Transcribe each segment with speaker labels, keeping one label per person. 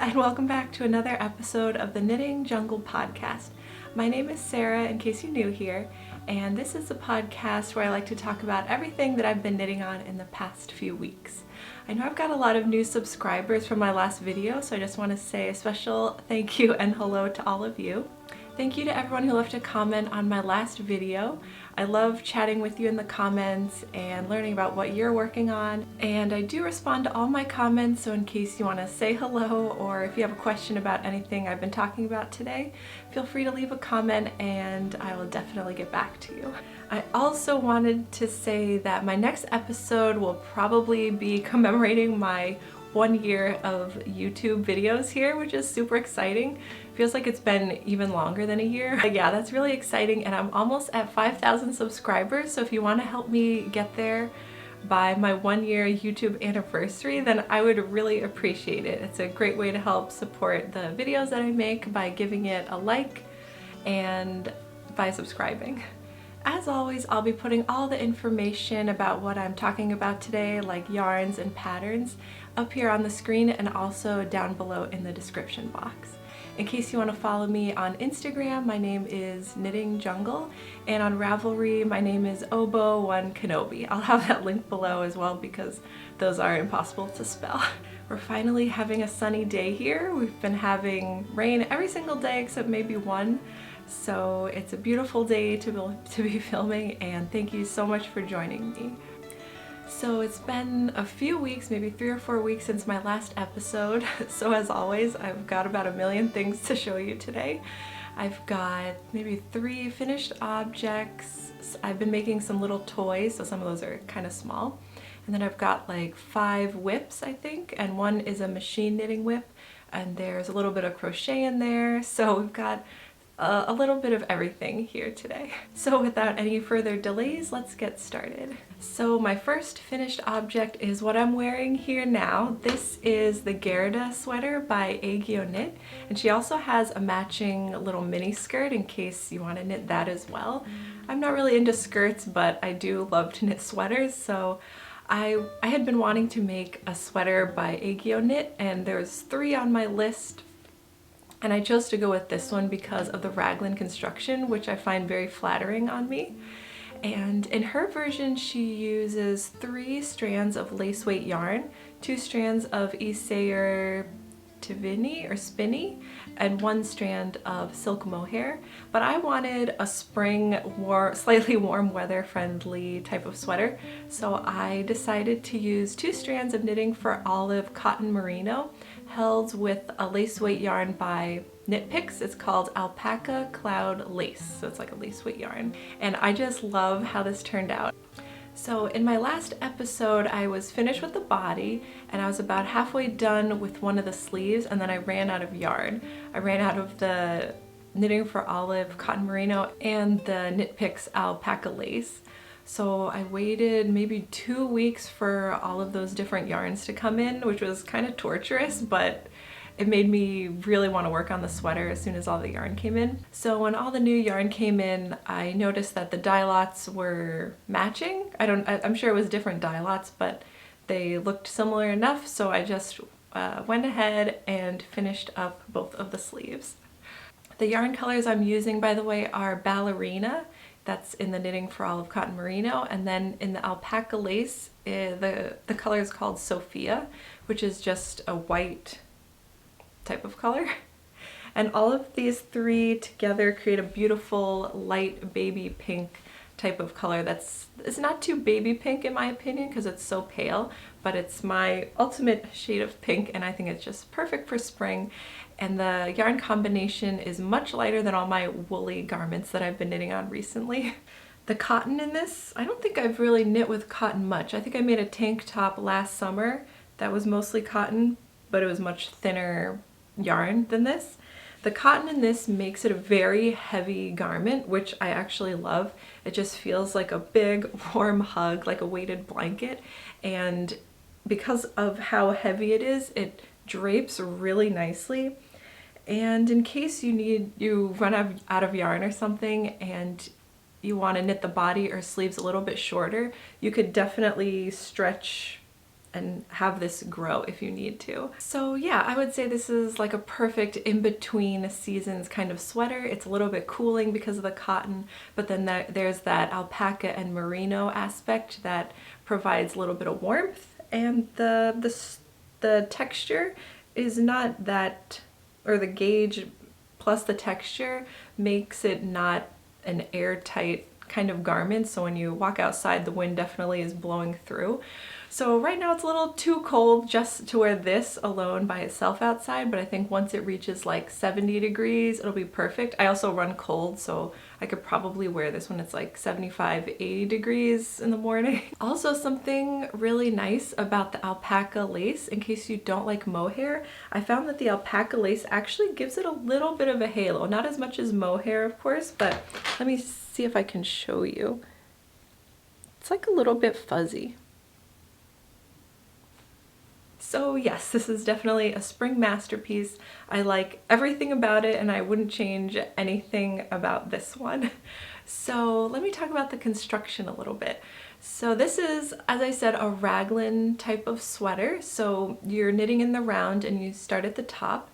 Speaker 1: and welcome back to another episode of the Knitting Jungle podcast. My name is Sarah, in case you're new here, and this is a podcast where I like to talk about everything that I've been knitting on in the past few weeks. I know I've got a lot of new subscribers from my last video, so I just want to say a special thank you and hello to all of you. Thank you to everyone who left a comment on my last video. I love chatting with you in the comments and learning about what you're working on. And I do respond to all my comments, so in case you want to say hello or if you have a question about anything I've been talking about today, feel free to leave a comment and I will definitely get back to you. I also wanted to say that my next episode will probably be commemorating my 1 year of YouTube videos here, which is super exciting. Feels like it's been even longer than a year. But yeah, that's really exciting, and I'm almost at 5,000 subscribers, so if you want to help me get there by my 1 year YouTube anniversary, then I would really appreciate it. It's a great way to help support the videos that I make by giving it a like and by subscribing. As always, I'll be putting all the information about what I'm talking about today, like yarns and patterns, up here on the screen and also down below in the description box. In case you want to follow me on Instagram, my name is Knitting Jungle, and on Ravelry, my name is Obo1Kenobi. I'll have that link below as well because those are impossible to spell. We're finally having a sunny day here. We've been having rain every single day except maybe one. So it's a beautiful day to be filming, and thank you so much for joining me. So it's been a few weeks, maybe 3 or 4 weeks since my last episode. So as always, I've got about a million things to show you today. I've got maybe 3 finished objects. I've been making some little toys, so some of those are kind of small. And then I've got like 5 whips, I think, and one is a machine knitting whip, and there's a little bit of crochet in there. So we've got a little bit of everything here today. So without any further delays, let's get started. So my first finished object is what I'm wearing here now. This is the Gerda sweater by Aegyo Knit, and she also has a matching little mini skirt in case you want to knit that as well. I'm not really into skirts, but I do love to knit sweaters, so I had been wanting to make a sweater by Aegyo Knit, and there's 3 on my list. And I chose to go with this one because of the raglan construction, which I find very flattering on me. And in her version, she uses 3 strands of lace weight yarn, 2 strands of Isayer Tivini or Spinny, and 1 strand of silk mohair. But I wanted a spring, slightly warm weather friendly type of sweater, so I decided to use 2 strands of knitting for olive cotton merino, held with a lace weight yarn by Knitpicks. It's called Alpaca Cloud Lace, so it's like a lace weight yarn. And I just love how this turned out. So in my last episode, I was finished with the body, and I was about halfway done with one of the sleeves, and then I ran out of yarn. I ran out of the Knitting for Olive cotton merino and the Knitpicks alpaca lace. So I waited maybe 2 weeks for all of those different yarns to come in, which was kind of torturous, but it made me really want to work on the sweater as soon as all the yarn came in. So when all the new yarn came in, I noticed that the dye lots were matching. I'm sure it was different dye lots, but they looked similar enough, so I just went ahead and finished up both of the sleeves. The yarn colors I'm using, by the way, are Ballerina. That's in the Knitting for Olive cotton merino, and then in the alpaca lace, the color is called Sophia, which is just a white type of color. And all of these 3 together create a beautiful light baby pink type of color it's not too baby pink in my opinion because it's so pale, but it's my ultimate shade of pink, and I think it's just perfect for spring. And the yarn combination is much lighter than all my woolly garments that I've been knitting on recently. The cotton in this, I don't think I've really knit with cotton much. I think I made a tank top last summer that was mostly cotton, but it was much thinner yarn than this. The cotton in this makes it a very heavy garment, which I actually love. It just feels like a big warm hug, like a weighted blanket, and because of how heavy it is, it drapes really nicely. And in case you run out of yarn or something and you want to knit the body or sleeves a little bit shorter, you could definitely stretch and have this grow if you need to. So yeah, I would say this is like a perfect in-between seasons kind of sweater. It's a little bit cooling because of the cotton, but then there's that alpaca and merino aspect that provides a little bit of warmth, and the texture is not that, or the gauge plus the texture makes it not an airtight kind of garment, so when you walk outside the wind definitely is blowing through. So right now it's a little too cold just to wear this alone by itself outside, but I think once it reaches like 70 degrees it'll be perfect. I also run cold, so I could probably wear this when it's like 75, 80 degrees in the morning. Also, something really nice about the alpaca lace, in case you don't like mohair, I found that the alpaca lace actually gives it a little bit of a halo. Not as much as mohair, of course, but let me see if I can show you. It's like a little bit fuzzy. So yes, this is definitely a spring masterpiece. I like everything about it and I wouldn't change anything about this one. So let me talk about the construction a little bit. So this is, as I said, a raglan type of sweater. So you're knitting in the round and you start at the top,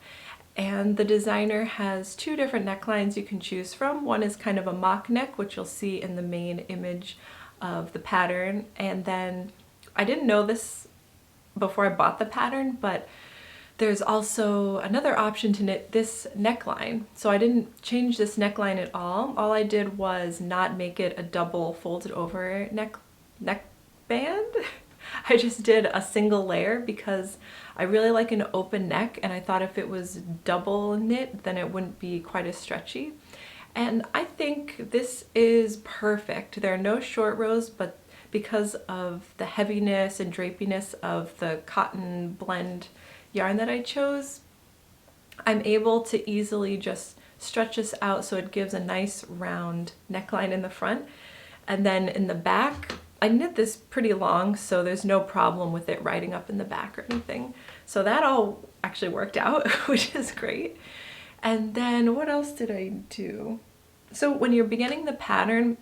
Speaker 1: and the designer has two different necklines you can choose from. One is kind of a mock neck, which you'll see in the main image of the pattern. And then I didn't know this before I bought the pattern, but there's also another option to knit this neckline. So I didn't change this neckline at all. All I did was not make it a double folded over neckband. I just did a single layer because I really like an open neck, and I thought if it was double knit then it wouldn't be quite as stretchy. And I think this is perfect. There are no short rows, but because of the heaviness and drapiness of the cotton blend yarn that I chose, I'm able to easily just stretch this out so it gives a nice round neckline in the front. And then in the back, I knit this pretty long, so there's no problem with it riding up in the back or anything. So that all actually worked out, which is great. And then what else did I do? So when you're beginning the pattern,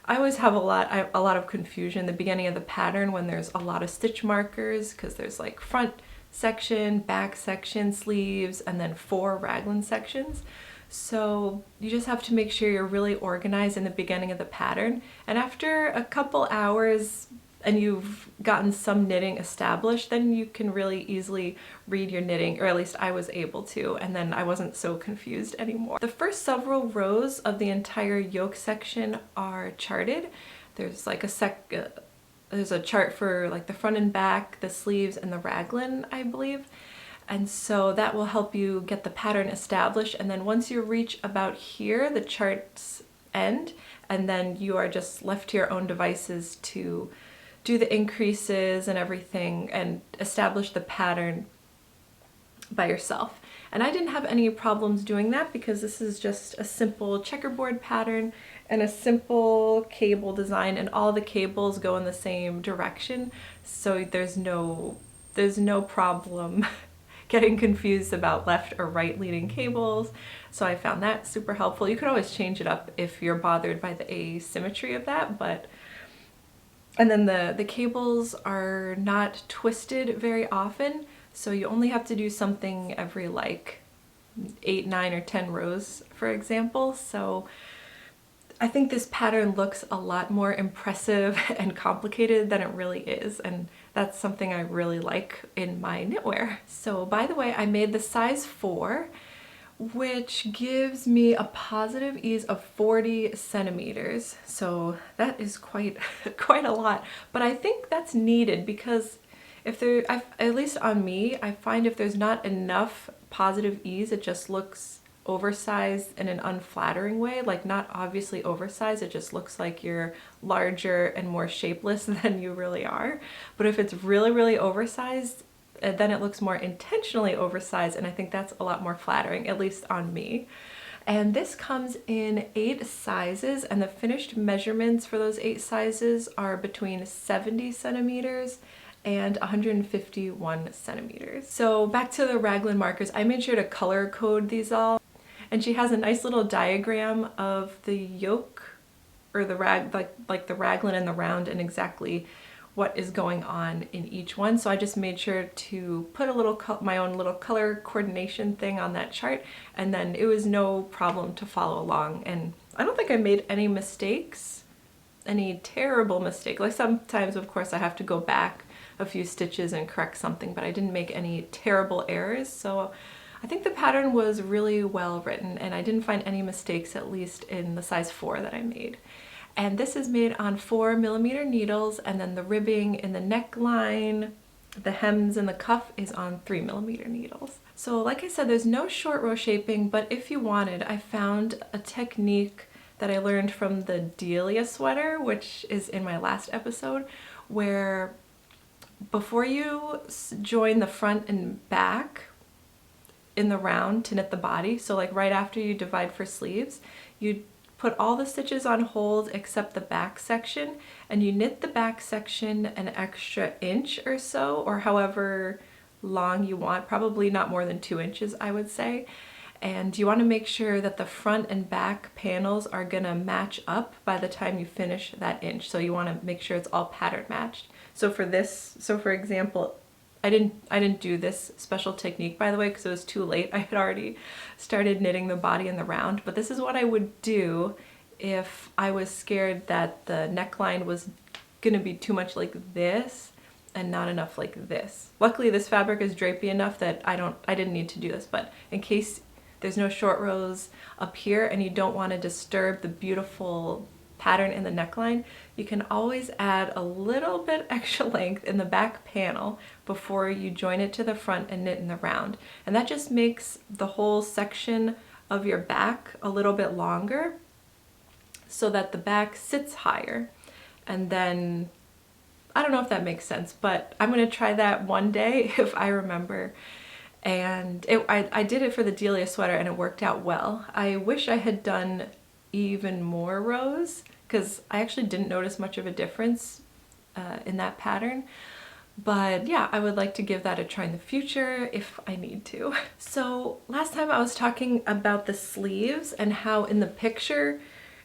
Speaker 1: I always have a lot of confusion in the beginning of the pattern when there's a lot of stitch markers, because there's like front section, back section, sleeves, and then 4 raglan sections. So you just have to make sure you're really organized in the beginning of the pattern. And after a couple hours and you've gotten some knitting established, then you can really easily read your knitting, or at least I was able to, and then I wasn't so confused anymore. The first several rows of the entire yoke section are charted. There's like there's a chart for like the front and back, the sleeves, and the raglan, I believe. And so that will help you get the pattern established, and then once you reach about here, the charts end, and then you are just left to your own devices to do the increases and everything and establish the pattern by yourself. And I didn't have any problems doing that because this is just a simple checkerboard pattern and a simple cable design, and all the cables go in the same direction, so there's no problem getting confused about left or right leading cables. So I found that super helpful. You could always change it up if you're bothered by the asymmetry of that, but and then the cables are not twisted very often, so you only have to do something every like 8, 9, or 10 rows, for example. So I think this pattern looks a lot more impressive and complicated than it really is, and that's something I really like in my knitwear. So by the way, I made the size 4, which gives me a positive ease of 40 centimeters. So that is quite a lot, but I think that's needed because if at least on me, I find if there's not enough positive ease, it just looks oversized in an unflattering way. Like, not obviously oversized, it just looks like you're larger and more shapeless than you really are. But if it's really oversized, then it looks more intentionally oversized, and I think that's a lot more flattering, at least on me. And this comes in 8 sizes, and the finished measurements for those 8 sizes are between 70 centimeters and 151 centimeters. So back to the raglan markers, I made sure to color code these all, and she has a nice little diagram of the yoke, or the like the raglan and the round, and exactly what is going on in each one. So I just made sure to put a little my own little color coordination thing on that chart, and then it was no problem to follow along. And I don't think I made any mistakes, any terrible mistake. Like sometimes, of course, I have to go back a few stitches and correct something, but I didn't make any terrible errors. So I think the pattern was really well written, and I didn't find any mistakes, at least in the size 4 that I made. And this is made on 4mm needles, and then the ribbing in the neckline, the hems, and the cuff is on 3mm needles. So like I said, there's no short row shaping, but if you wanted, I found a technique that I learned from the Delia sweater, which is in my last episode, where before you join the front and back in the round to knit the body, so like right after you divide for sleeves, you put all the stitches on hold except the back section, and you knit the back section an extra inch or so, or however long you want, probably not more than 2 inches, I would say. And you want to make sure that the front and back panels are gonna match up by the time you finish that inch. So you want to make sure it's all pattern matched. So for this, for example, I didn't do this special technique, by the way, because it was too late. I had already started knitting the body and the round, but this is what I would do if I was scared that the neckline was gonna be too much like this and not enough like this. Luckily, this fabric is drapey enough that I didn't need to do this, but in case there's no short rows up here and you don't want to disturb the beautiful pattern in the neckline, you can always add a little bit extra length in the back panel before you join it to the front and knit in the round. And that just makes the whole section of your back a little bit longer so that the back sits higher. And then, I don't know if that makes sense, but I'm going to try that one day if I remember. And I did it for the Delia sweater and it worked out well. I wish I had done even more rows, because I actually didn't notice much of a difference in that pattern. But yeah, I would like to give that a try in the future if I need to. So last time I was talking about the sleeves and how in the picture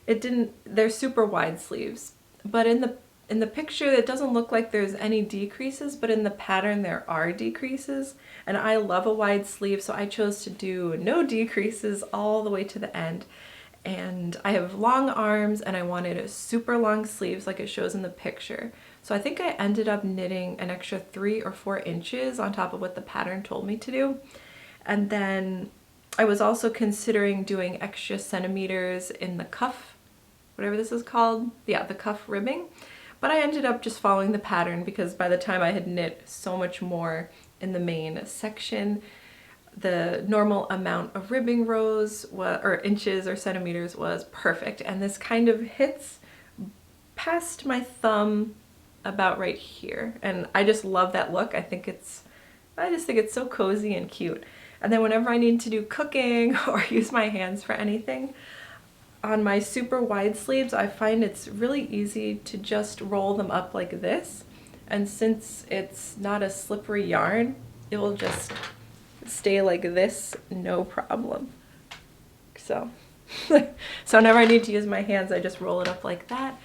Speaker 1: they're super wide sleeves, but in the picture it doesn't look like there's any decreases, but in the pattern there are decreases. And I love a wide sleeve, so I chose to do no decreases all the way to the end. And I have long arms and I wanted super long sleeves like it shows in the picture. So I think I ended up knitting an extra 3 or 4 inches on top of what the pattern told me to do. And then I was also considering doing extra centimeters in the cuff, whatever this is called. Yeah, the cuff ribbing. But I ended up just following the pattern because by the time I had knit so much more in the main section, the normal amount of ribbing rows or inches or centimeters was perfect. And this kind of hits past my thumb about right here. And I just love that look. I just think it's so cozy and cute. And then whenever I need to do cooking or use my hands for anything, on my super wide sleeves, I find it's really easy to just roll them up like this. And since it's not a slippery yarn, it will just stay like this, no problem. So whenever I need to use my hands, I just roll it up like that.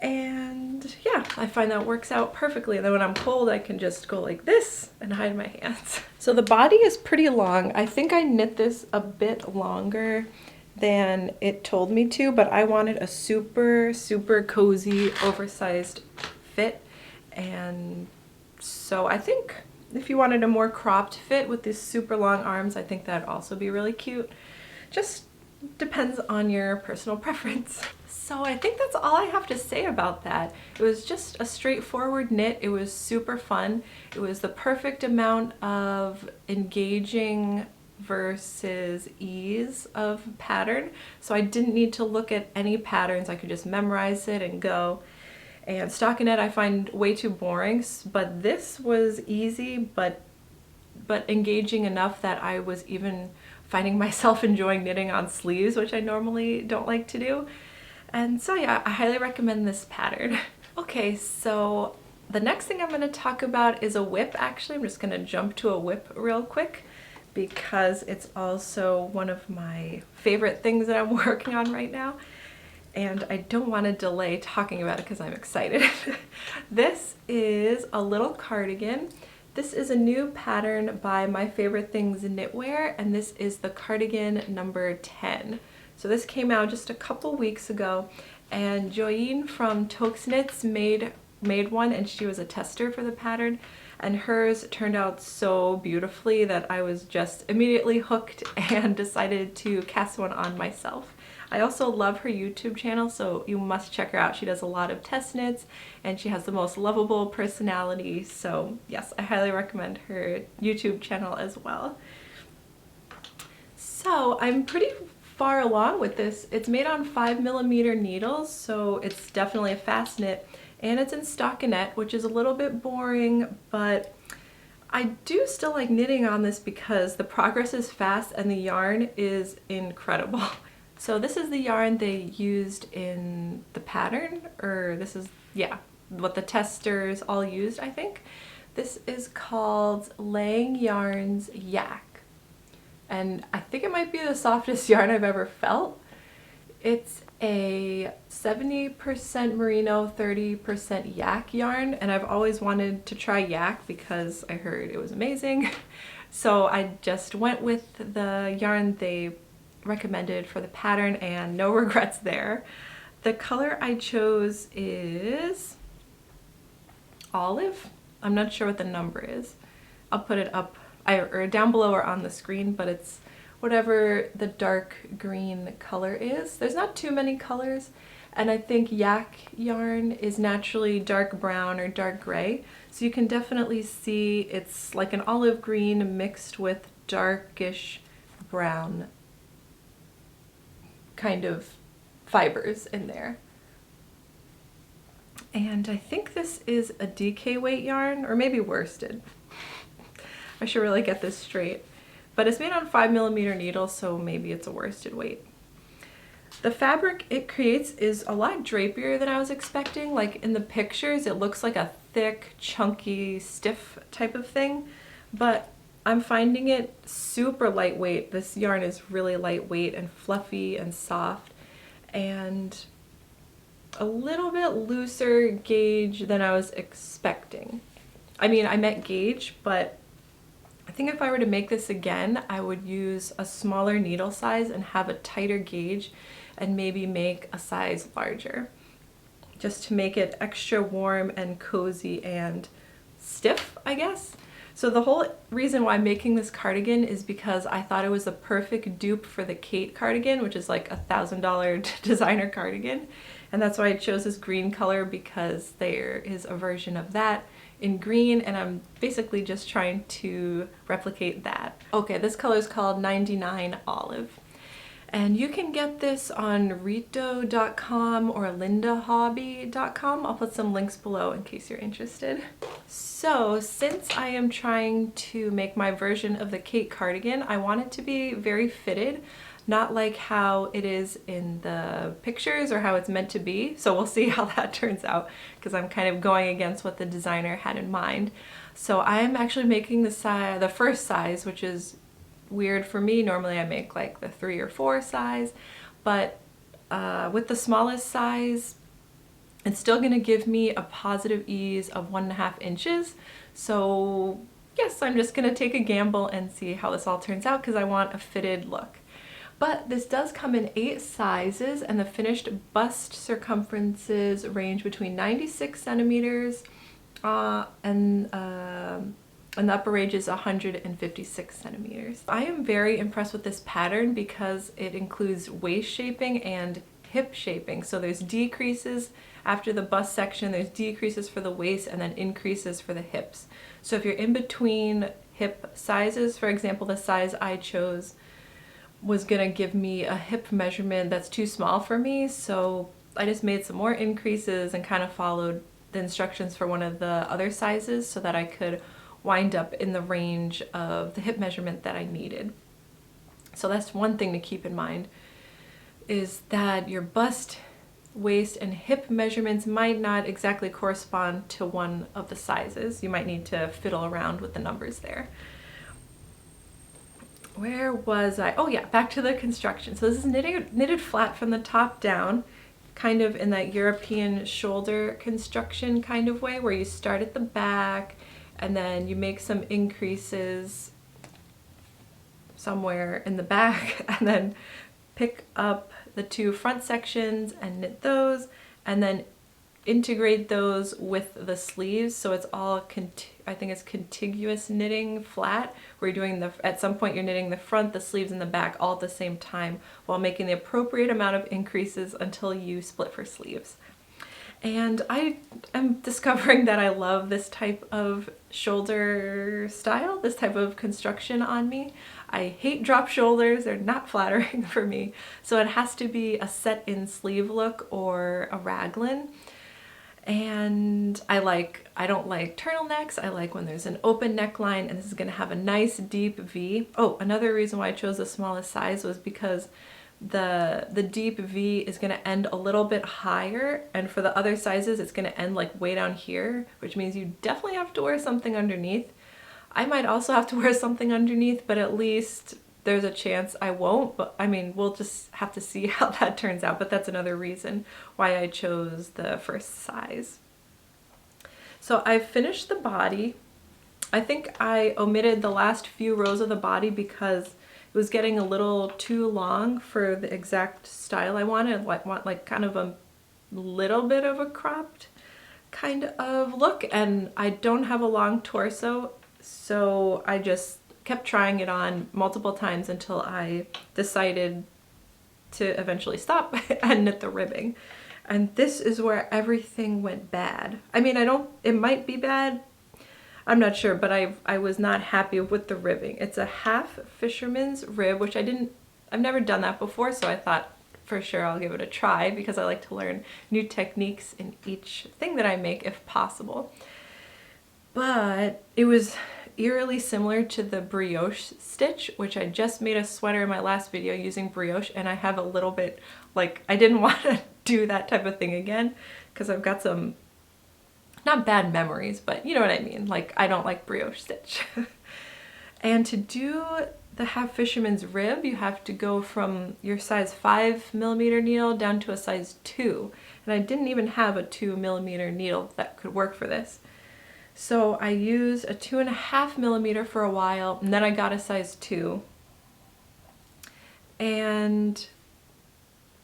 Speaker 1: And yeah, I find that works out perfectly. And then when I'm cold, I can just go like this and hide my hands. So the body is pretty long. I think I knit this a bit longer than it told me to, but I wanted a super, super cozy, oversized fit. And so I think if you wanted a more cropped fit with these super long arms, I think that'd also be really cute. Just depends on your personal preference. So I think that's all I have to say about that. It was just a straightforward knit. It was super fun. It was the perfect amount of engaging versus ease of pattern. So I didn't need to look at any patterns. I could just memorize it and go. And stockinette I find way too boring, but this was easy but engaging enough that I was even finding myself enjoying knitting on sleeves, which I normally don't like to do. And so yeah, I highly recommend this pattern. Okay, so the next thing I'm going to talk about is a whip. Actually, I'm just going to jump to a whip real quick because it's also one of my favorite things that I'm working on right now. and I don't want to delay talking about it because I'm excited. This is a little cardigan. This is a new pattern by My Favorite Things Knitwear, and this is the cardigan number 10. So this came out just a couple weeks ago, and Joyine from Tokes Knits made one, and she was a tester for the pattern, and hers turned out so beautifully that I was just immediately hooked and decided to cast one on myself. I also love her YouTube channel, so you must check her out. She does a lot of test knits and she has the most lovable personality, so yes, I highly recommend her YouTube channel as well. So I'm pretty far along with this. It's made on 5mm needles, so it's definitely a fast knit, and it's in stockinette, which is a little bit boring, but I do still like knitting on this because the progress is fast and the yarn is incredible. So this is the yarn they used in the pattern, or this is, yeah, what the testers all used, I think. This is called Lang Yarns Yak, and I think it might be the softest yarn I've ever felt. It's a 70% merino, 30% yak yarn, and I've always wanted to try yak because I heard it was amazing. So I just went with the yarn they recommended for the pattern, and no regrets there. The color I chose is olive. I'm not sure what the number is. I'll put it up or down below or on the screen, but it's whatever the dark green color is. There's not too many colors, and I think yak yarn is naturally dark brown or dark gray, so you can definitely see it's like an olive green mixed with darkish brown kind of fibers in there. And I think this is a DK weight yarn, or maybe worsted. I should really get this straight. But it's made on 5mm needles, so maybe it's a worsted weight. The fabric it creates is a lot drapier than I was expecting. Like in the pictures, it looks like a thick, chunky, stiff type of thing, but I'm finding it super lightweight. This yarn is really lightweight and fluffy and soft, and a little bit looser gauge than I was expecting. I mean, I meant gauge, but I think if I were to make this again, I would use a smaller needle size and have a tighter gauge and maybe make a size larger, just to make it extra warm and cozy and stiff, I guess. So the whole reason why I'm making this cardigan is because I thought it was a perfect dupe for the Kate cardigan, which is like $1,000 designer cardigan. And that's why I chose this green color, because there is a version of that in green, and I'm basically just trying to replicate that. Okay, this color is called 99 Olive. And you can get this on Rito.com or lindahobby.com. I'll put some links below in case you're interested. So since I am trying to make my version of the Kate cardigan, I want it to be very fitted, not like how it is in the pictures or how it's meant to be. So we'll see how that turns out, because I'm kind of going against what the designer had in mind. So I'm actually making the first size, which is weird for me. Normally I make like the 3 or 4 size, but with the smallest size, it's still gonna give me a positive ease of 1.5 inches. So yes, I'm just gonna take a gamble and see how this all turns out, because I want a fitted look. But this does come in 8 sizes, and the finished bust circumferences range between 96 centimeters and the upper range is 156 centimeters. I am very impressed with this pattern because it includes waist shaping and hip shaping. So there's decreases after the bust section, there's decreases for the waist, and then increases for the hips. So if you're in between hip sizes, for example, the size I chose was gonna give me a hip measurement that's too small for me, so I just made some more increases and kind of followed the instructions for one of the other sizes so that I could wind up in the range of the hip measurement that I needed. So that's one thing to keep in mind, is that your bust, waist, and hip measurements might not exactly correspond to one of the sizes. You might need to fiddle around with the numbers there. Where was I? Oh yeah, back to the construction. So this is knitted flat from the top down. kind of in that European shoulder construction kind of way, where you start at the back and then you make some increases somewhere in the back and then pick up the two front sections and knit those, and then integrate those with the sleeves, so it's all I think it's contiguous knitting flat, where you're doing at some point you're knitting the front, the sleeves, and the back all at the same time while making the appropriate amount of increases until you split for sleeves. And I am discovering that I love this type of shoulder style, this type of construction on me. I hate drop shoulders, they're not flattering for me. So it has to be a set-in sleeve look or a raglan. And I don't like turtlenecks. I like when there's an open neckline, and this is going to have a nice deep V. Oh, another reason why I chose the smallest size was because the deep V is going to end a little bit higher, and for the other sizes it's going to end like way down here, which means you definitely have to wear something underneath. I might also have to wear something underneath, but at least there's a chance I won't. But I mean, we'll just have to see how that turns out, but that's another reason why I chose the first size. So I've finished the body. I think I omitted the last few rows of the body because it was getting a little too long for the exact style I wanted. I want like kind of a little bit of a cropped kind of look, and I don't have a long torso, so I just kept trying it on multiple times until I decided to eventually stop and knit the ribbing. And this is where everything went bad. I mean, it might be bad, I'm not sure, but I was not happy with the ribbing. It's a half fisherman's rib, which I've never done that before, so I thought for sure I'll give it a try because I like to learn new techniques in each thing that I make if possible. But it was eerily similar to the brioche stitch, which I just made a sweater in my last video using brioche, and I have a little bit, like, I didn't want to do that type of thing again because I've got some, not bad memories, but you know what I mean, like I don't like brioche stitch. And to do the half fisherman's rib, you have to go from your size 5mm needle down to a size 2, and I didn't even have a 2mm needle that could work for this. So I used a 2.5mm for a while, and then I got a size 2. And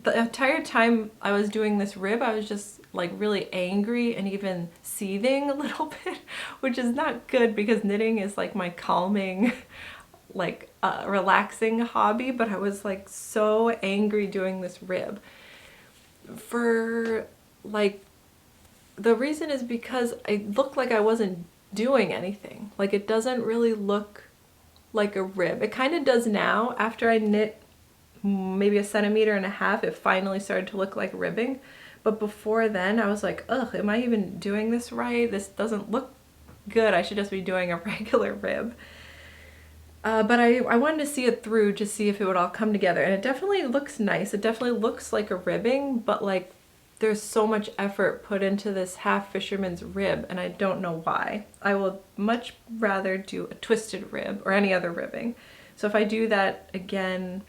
Speaker 1: the entire time I was doing this rib, I was just like really angry and even seething a little bit, which is not good because knitting is like my calming, like relaxing hobby, but I was like so angry doing this rib. For like, the reason is because I looked like I wasn't doing anything. Like, it doesn't really look like a rib. It kind of does now. After I knit maybe 1.5 centimeters, it finally started to look like ribbing. But before then, I was like, ugh, am I even doing this right? This doesn't look good. I should just be doing a regular rib. But I wanted to see it through to see if it would all come together. And it definitely looks nice. It definitely looks like a ribbing, but like, there's so much effort put into this half fisherman's rib, and I don't know why. I will much rather do a twisted rib or any other ribbing. So if I do that again,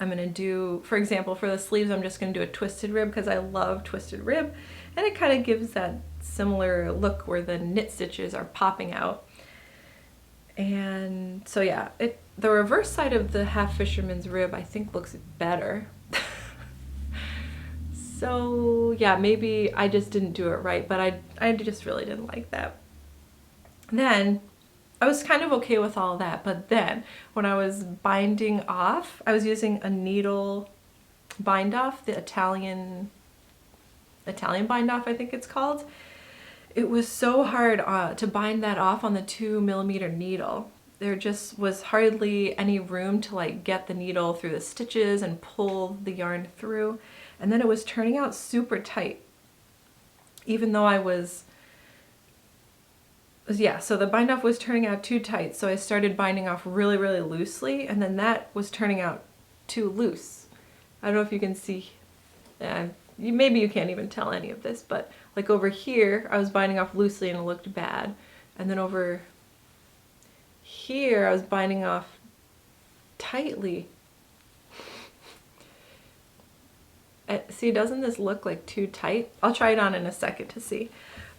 Speaker 1: I'm gonna do, for example, for the sleeves, I'm just gonna do a twisted rib because I love twisted rib, and it kind of gives that similar look where the knit stitches are popping out. And so yeah, the reverse side of the half fisherman's rib I think looks better. So yeah, maybe I just didn't do it right, but I just really didn't like that. Then I was kind of okay with all that, but then when I was binding off, I was using a needle bind off, the Italian bind off, I think it's called. It was so hard to bind that off on the 2mm needle. There just was hardly any room to like get the needle through the stitches and pull the yarn through. And then it was turning out super tight, even though so the bind off was turning out too tight, so I started binding off really, really loosely, and then that was turning out too loose. I don't know if you can see, maybe you can't even tell any of this, but like over here, I was binding off loosely and it looked bad. And then over here, I was binding off tightly. See, doesn't this look like too tight? I'll try it on in a second to see.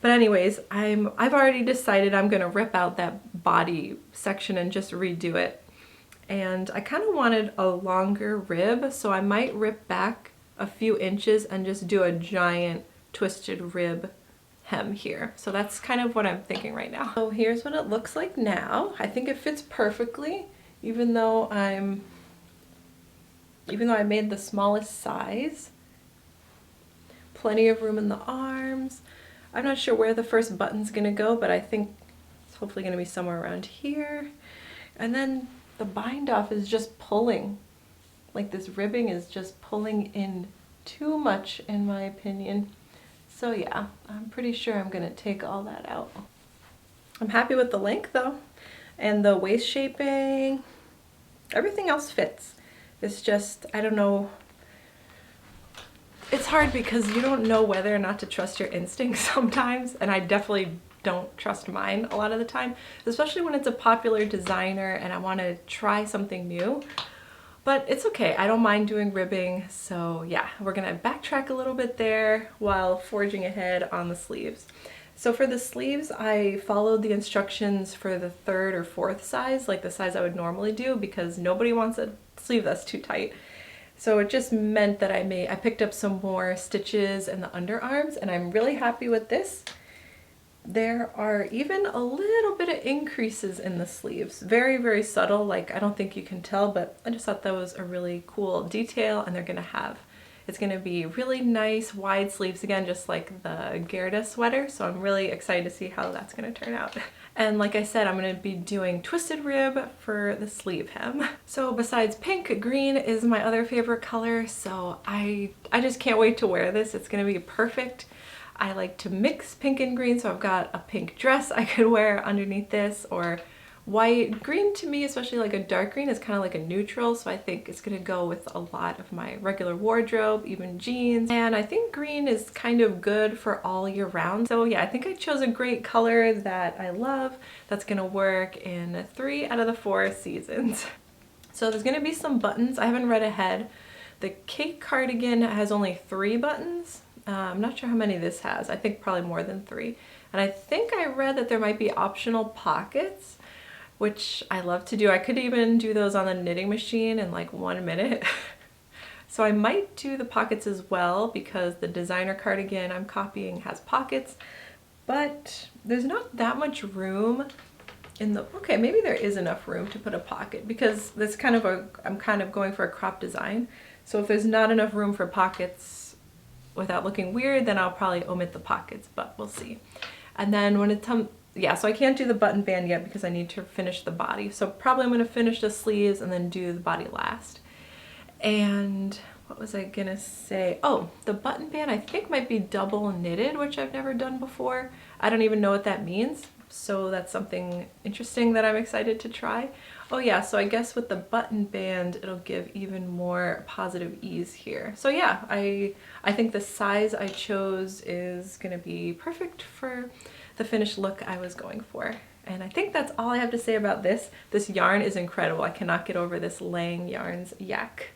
Speaker 1: But anyways, I've already decided I'm gonna rip out that body section and just redo it. And I kind of wanted a longer rib, so I might rip back a few inches and just do a giant twisted rib hem here. So that's kind of what I'm thinking right now. So here's what it looks like now. I think it fits perfectly, even though I made the smallest size. Plenty of room in the arms. I'm not sure where the first button's gonna go, but I think it's hopefully gonna be somewhere around here. And then the bind off is just pulling. Like this ribbing is just pulling in too much in my opinion. So yeah, I'm pretty sure I'm gonna take all that out. I'm happy with the length though, and the waist shaping. Everything else fits. It's just, I don't know. It's hard because you don't know whether or not to trust your instincts sometimes, and I definitely don't trust mine a lot of the time, especially when it's a popular designer and I want to try something new. But it's okay, I don't mind doing ribbing, so yeah, we're gonna backtrack a little bit there while forging ahead on the sleeves. So for the sleeves, I followed the instructions for the 3rd or 4th size, like the size I would normally do, because nobody wants a sleeve that's too tight. So it just meant that I picked up some more stitches in the underarms, and I'm really happy with this. There are even a little bit of increases in the sleeves. Very, very subtle, like I don't think you can tell, but I just thought that was a really cool detail, and it's gonna be really nice wide sleeves again, just like the Gerda sweater, so I'm really excited to see how that's gonna turn out. And like I said, I'm gonna be doing twisted rib for the sleeve hem. So besides pink, green is my other favorite color, so I just can't wait to wear this. It's gonna be perfect. I like to mix pink and green, so I've got a pink dress I could wear underneath this, or white. Green to me, especially like a dark green, is kind of like a neutral, so I think it's gonna go with a lot of my regular wardrobe, even jeans. And I think green is kind of good for all year round. So yeah, I think I chose a great color that I love, that's gonna work in 3 out of the 4 seasons. So there's gonna be some buttons. I haven't read ahead. The cake cardigan has only 3 buttons. I'm not sure how many this has. I think probably more than 3. And I think I read that there might be optional pockets, which I love to do. I could even do those on the knitting machine in like 1 minute. So I might do the pockets as well, because the designer cardigan I'm copying has pockets, but there's not that much room in the, okay, maybe there is enough room to put a pocket, because that's kind of I'm kind of going for a crop design. So if there's not enough room for pockets without looking weird, then I'll probably omit the pockets, but we'll see. And then when it comes, yeah, so I can't do the button band yet because I need to finish the body. So probably I'm gonna finish the sleeves and then do the body last. And what was I gonna say? Oh, the button band I think might be double knitted, which I've never done before. I don't even know what that means. So that's something interesting that I'm excited to try. Oh yeah, so I guess with the button band, it'll give even more positive ease here. So yeah, I think the size I chose is gonna be perfect for the finished look I was going for. And I think that's all I have to say about this. This yarn is incredible. I cannot get over this Lang Yarns yak.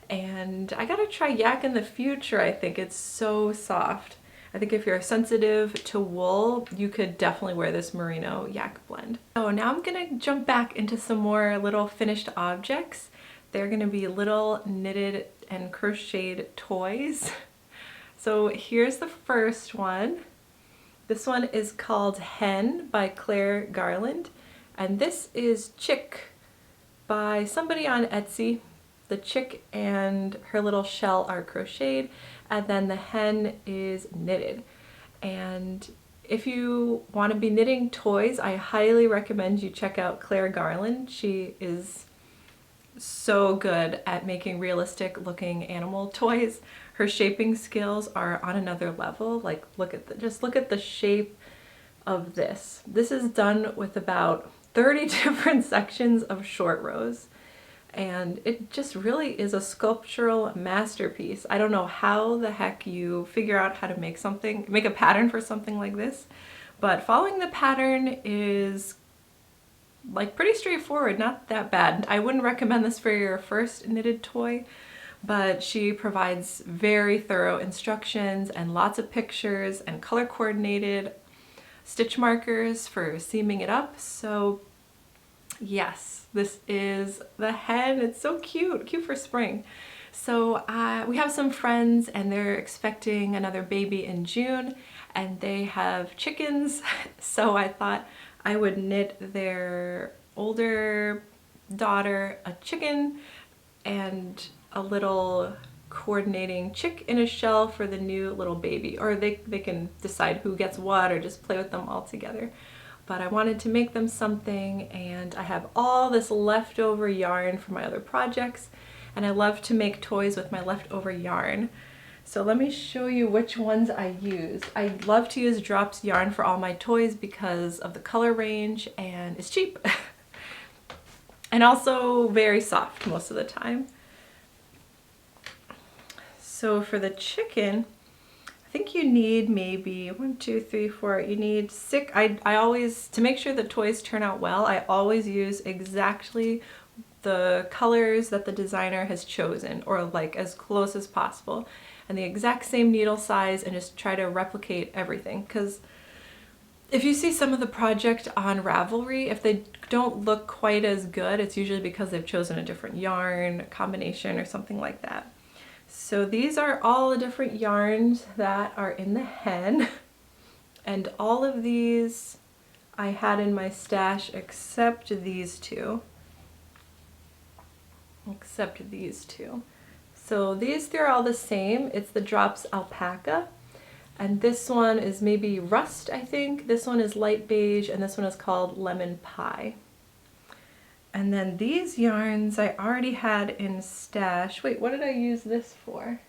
Speaker 1: And I gotta try yak in the future, I think. It's so soft. I think if you're sensitive to wool, you could definitely wear this merino yak blend. So now I'm gonna jump back into some more little finished objects. They're gonna be little knitted and crocheted toys. So here's the first one. This one is called Hen by Claire Garland. And this is Chick by somebody on Etsy. The chick and her little shell are crocheted, and then the hen is knitted. And if you want to be knitting toys, I highly recommend you check out Claire Garland. She is so good at making realistic looking animal toys. Her shaping skills are on another level. Like just look at the shape of this. This is done with about 30 different sections of short rows. And it just really is a sculptural masterpiece. I don't know how the heck you figure out how to make a pattern for something like this, but following the pattern is like pretty straightforward, not that bad. I wouldn't recommend this for your first knitted toy, but she provides very thorough instructions and lots of pictures and color coordinated stitch markers for seaming it up. So yes, this is the hen. It's so cute, cute for spring. So we have some friends and they're expecting another baby in June and they have chickens. So I thought I would knit their older daughter a chicken and a little coordinating chick in a shell for the new little baby, or they can decide who gets what or just play with them all together. But I wanted to make them something, and I have all this leftover yarn from my other projects, and I love to make toys with my leftover yarn. So let me show you which ones I used. I love to use Drops yarn for all my toys because of the color range, and it's cheap. And also very soft most of the time. So for the chicken, I think you need maybe 1, 2, 3, 4, you need 6. I always, to make sure the toys turn out well, I always use exactly the colors that the designer has chosen, or like as close as possible, and the exact same needle size, and just try to replicate everything. Because if you see some of the project on Ravelry, if they don't look quite as good, it's usually because they've chosen a different yarn combination or something like that. So these are all the different yarns that are in the hen, and all of these I had in my stash except these two. So these three are all the same. It's the Drops Alpaca, and this one is maybe Rust, I think. This one is light beige, and this one is called Lemon Pie. And then these yarns I already had in stash. Wait, what did I use this for?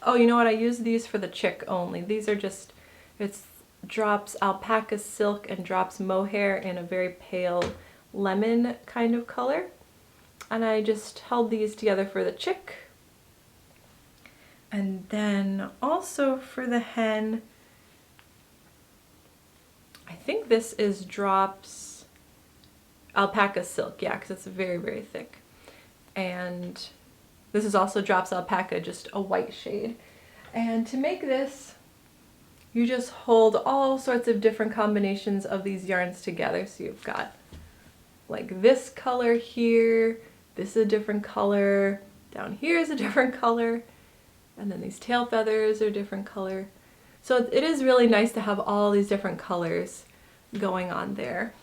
Speaker 1: Oh, you know what? I used these for the chick only. These are just, it's Drops Alpaca Silk and Drops Mohair in a very pale lemon kind of color. And I just held these together for the chick. And then also for the hen, I think this is Drops Alpaca Silk, yeah, because it's very, very thick. And this is also Drops Alpaca, just a white shade. And to make this, you just hold all sorts of different combinations of these yarns together. So you've got like this color here, this is a different color, down here is a different color, and then these tail feathers are a different color. So it is really nice to have all these different colors going on there.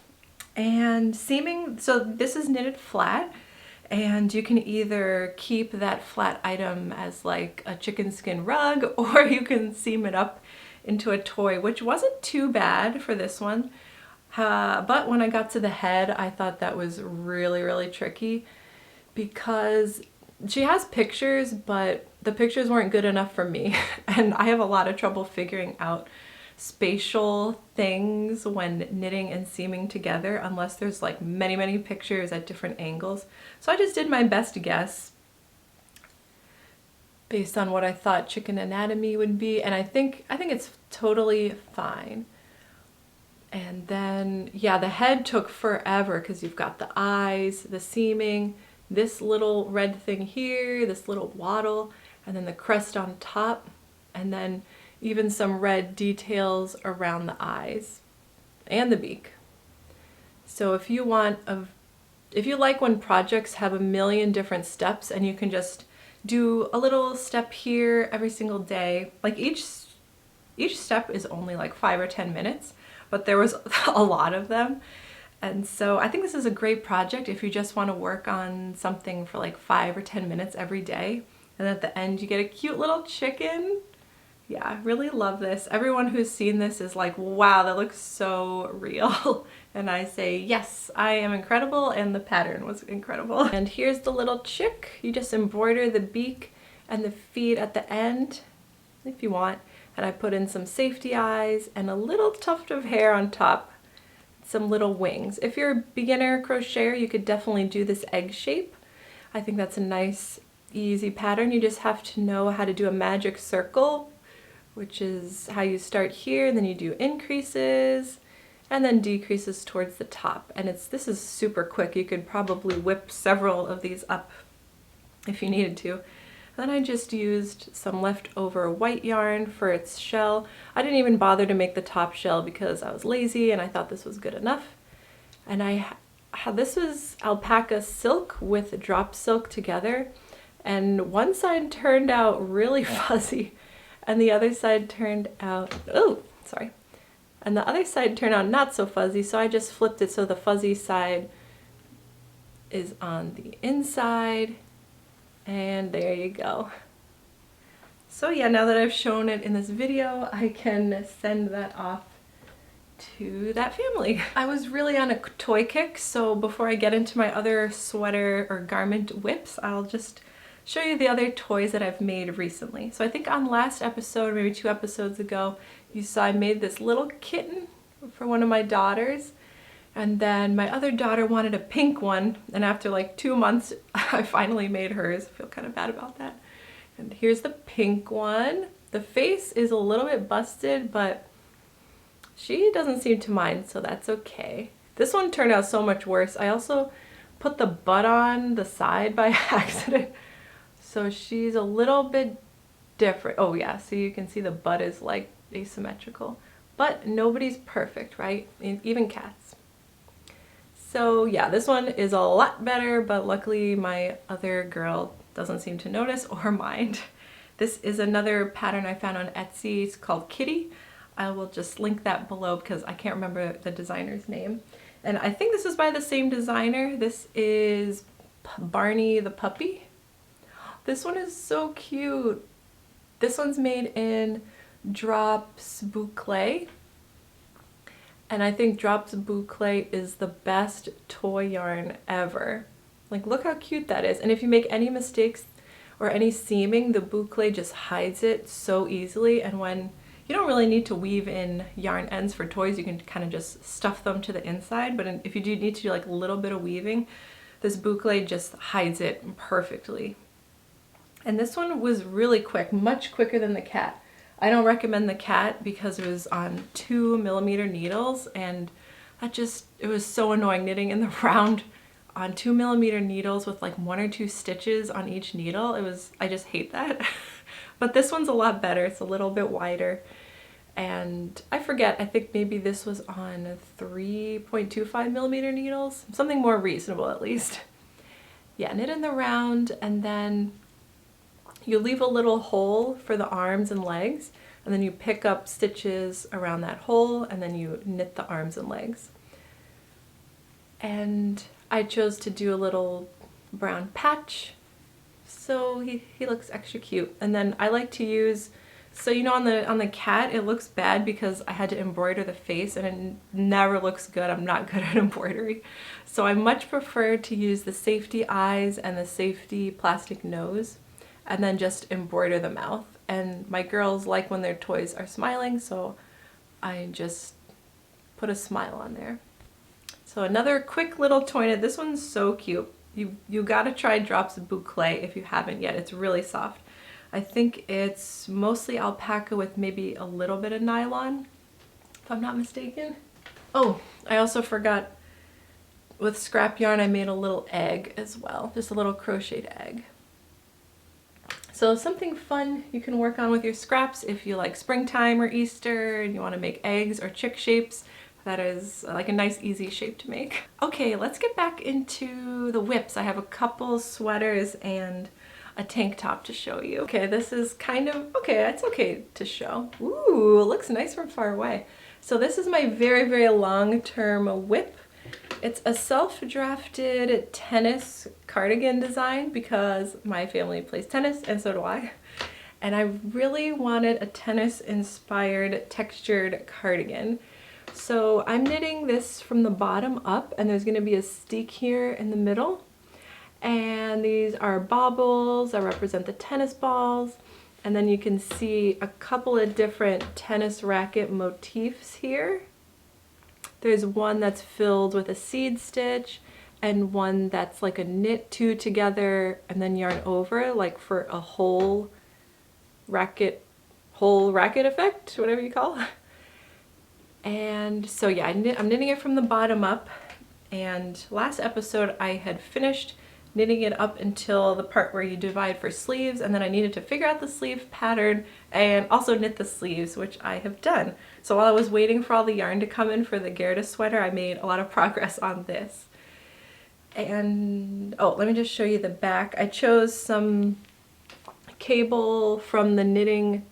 Speaker 1: And seaming, so this is knitted flat, and you can either keep that flat item as like a chicken skin rug, or you can seam it up into a toy, which wasn't too bad for this one. But when I got to the head, I thought that was really, really tricky because she has pictures, but the pictures weren't good enough for me. And I have a lot of trouble figuring out spatial things when knitting and seaming together unless there's like many, many pictures at different angles. So I just did my best guess based on what I thought chicken anatomy would be, and I think it's totally fine. And then yeah, the head took forever because you've got the eyes, the seaming, this little red thing here, this little wattle, and then the crest on top, and then even some red details around the eyes and the beak. So if you like when projects have a million different steps and you can just do a little step here every single day, like each step is only like 5 or 10 minutes, but there was a lot of them. And so I think this is a great project if you just want to work on something for like 5 or 10 minutes every day, and at the end you get a cute little chicken. Yeah, I really love this. Everyone who's seen this is like, wow, that looks so real. And I say, yes, I am incredible, and the pattern was incredible. And here's the little chick. You just embroider the beak and the feet at the end, if you want. And I put in some safety eyes and a little tuft of hair on top, some little wings. If you're a beginner crocheter, you could definitely do this egg shape. I think that's a nice, easy pattern. You just have to know how to do a magic circle, which is how you start here, and then you do increases and then decreases towards the top. And this is super quick. You could probably whip several of these up if you needed to. Then I just used some leftover white yarn for its shell. I didn't even bother to make the top shell because I was lazy and I thought this was good enough. And this was alpaca silk with drop silk together, and one side turned out really fuzzy and the other side turned out, and the other side turned out not so fuzzy, so I just flipped it so the fuzzy side is on the inside. And there you go. So yeah, now that I've shown it in this video, I can send that off to that family. I was really on a toy kick, so before I get into my other sweater or garment whips, I'll just show you the other toys that I've made recently. So I think on last episode, maybe 2 episodes ago, you saw I made this little kitten for one of my daughters. And then my other daughter wanted a pink one, and after like 2 months, I finally made hers. I feel kind of bad about that. And here's the pink one. The face is a little bit busted, but she doesn't seem to mind, so that's okay. This one turned out so much worse. I also put the butt on the side by accident, so she's a little bit different. Oh yeah, so you can see the butt is like asymmetrical. But nobody's perfect, right? Even cats. So yeah, this one is a lot better, but luckily my other girl doesn't seem to notice or mind. This is another pattern I found on Etsy. It's called Kitty. I will just link that below because I can't remember the designer's name. And I think this is by the same designer. This is Barney the puppy. This one is so cute. This one's made in Drops Boucle. And I think Drops Boucle is the best toy yarn ever. Like, look how cute that is. And if you make any mistakes or any seaming, the boucle just hides it so easily. And when you don't really need to weave in yarn ends for toys, you can kind of just stuff them to the inside. But if you do need to do like a little bit of weaving, this boucle just hides it perfectly. And this one was really quick, much quicker than the cat. I don't recommend the cat because it was on 2mm needles, and it was so annoying knitting in the round on 2mm needles with like 1 or 2 stitches on each needle. I just hate that. But this one's a lot better. It's a little bit wider. And I forget, I think maybe this was on 3.25mm needles, something more reasonable at least. Yeah, knit in the round, and then you leave a little hole for the arms and legs, and then you pick up stitches around that hole, and then you knit the arms and legs. And I chose to do a little brown patch, so he looks extra cute. And then I like to use, so you know on the cat it looks bad because I had to embroider the face, and it never looks good. I'm not good at embroidery. So I much prefer to use the safety eyes and the safety plastic nose, and then just embroider the mouth. And my girls like when their toys are smiling, so I just put a smile on there. So another quick little toy knit. This one's so cute. You gotta try Drops Boucle if you haven't yet. It's really soft. I think it's mostly alpaca with maybe a little bit of nylon, if I'm not mistaken. Oh, I also forgot, with scrap yarn I made a little egg as well, just a little crocheted egg. So something fun you can work on with your scraps if you like springtime or Easter and you want to make eggs or chick shapes. That is like a nice easy shape to make. Okay, let's get back into the whips. I have a couple sweaters and a tank top to show you. Okay, this is kind of, okay, it's okay to show. Ooh, it looks nice from far away. So this is my very, very long-term whip. It's a self-drafted tennis cardigan design because my family plays tennis and so do I. And I really wanted a tennis-inspired textured cardigan. So I'm knitting this from the bottom up, and there's going to be a steek here in the middle. And these are baubles that represent the tennis balls. And then you can see a couple of different tennis racket motifs here. There's one that's filled with a seed stitch and one that's like a knit 2 together and then yarn over, like for a whole racket effect, whatever you call it. And so yeah, I'm knitting it from the bottom up. And last episode I had finished knitting it up until the part where you divide for sleeves, and then I needed to figure out the sleeve pattern and also knit the sleeves, which I have done. So while I was waiting for all the yarn to come in for the Gerda sweater, I made a lot of progress on this. And oh, let me just show you the back. I chose some cable from the Knitting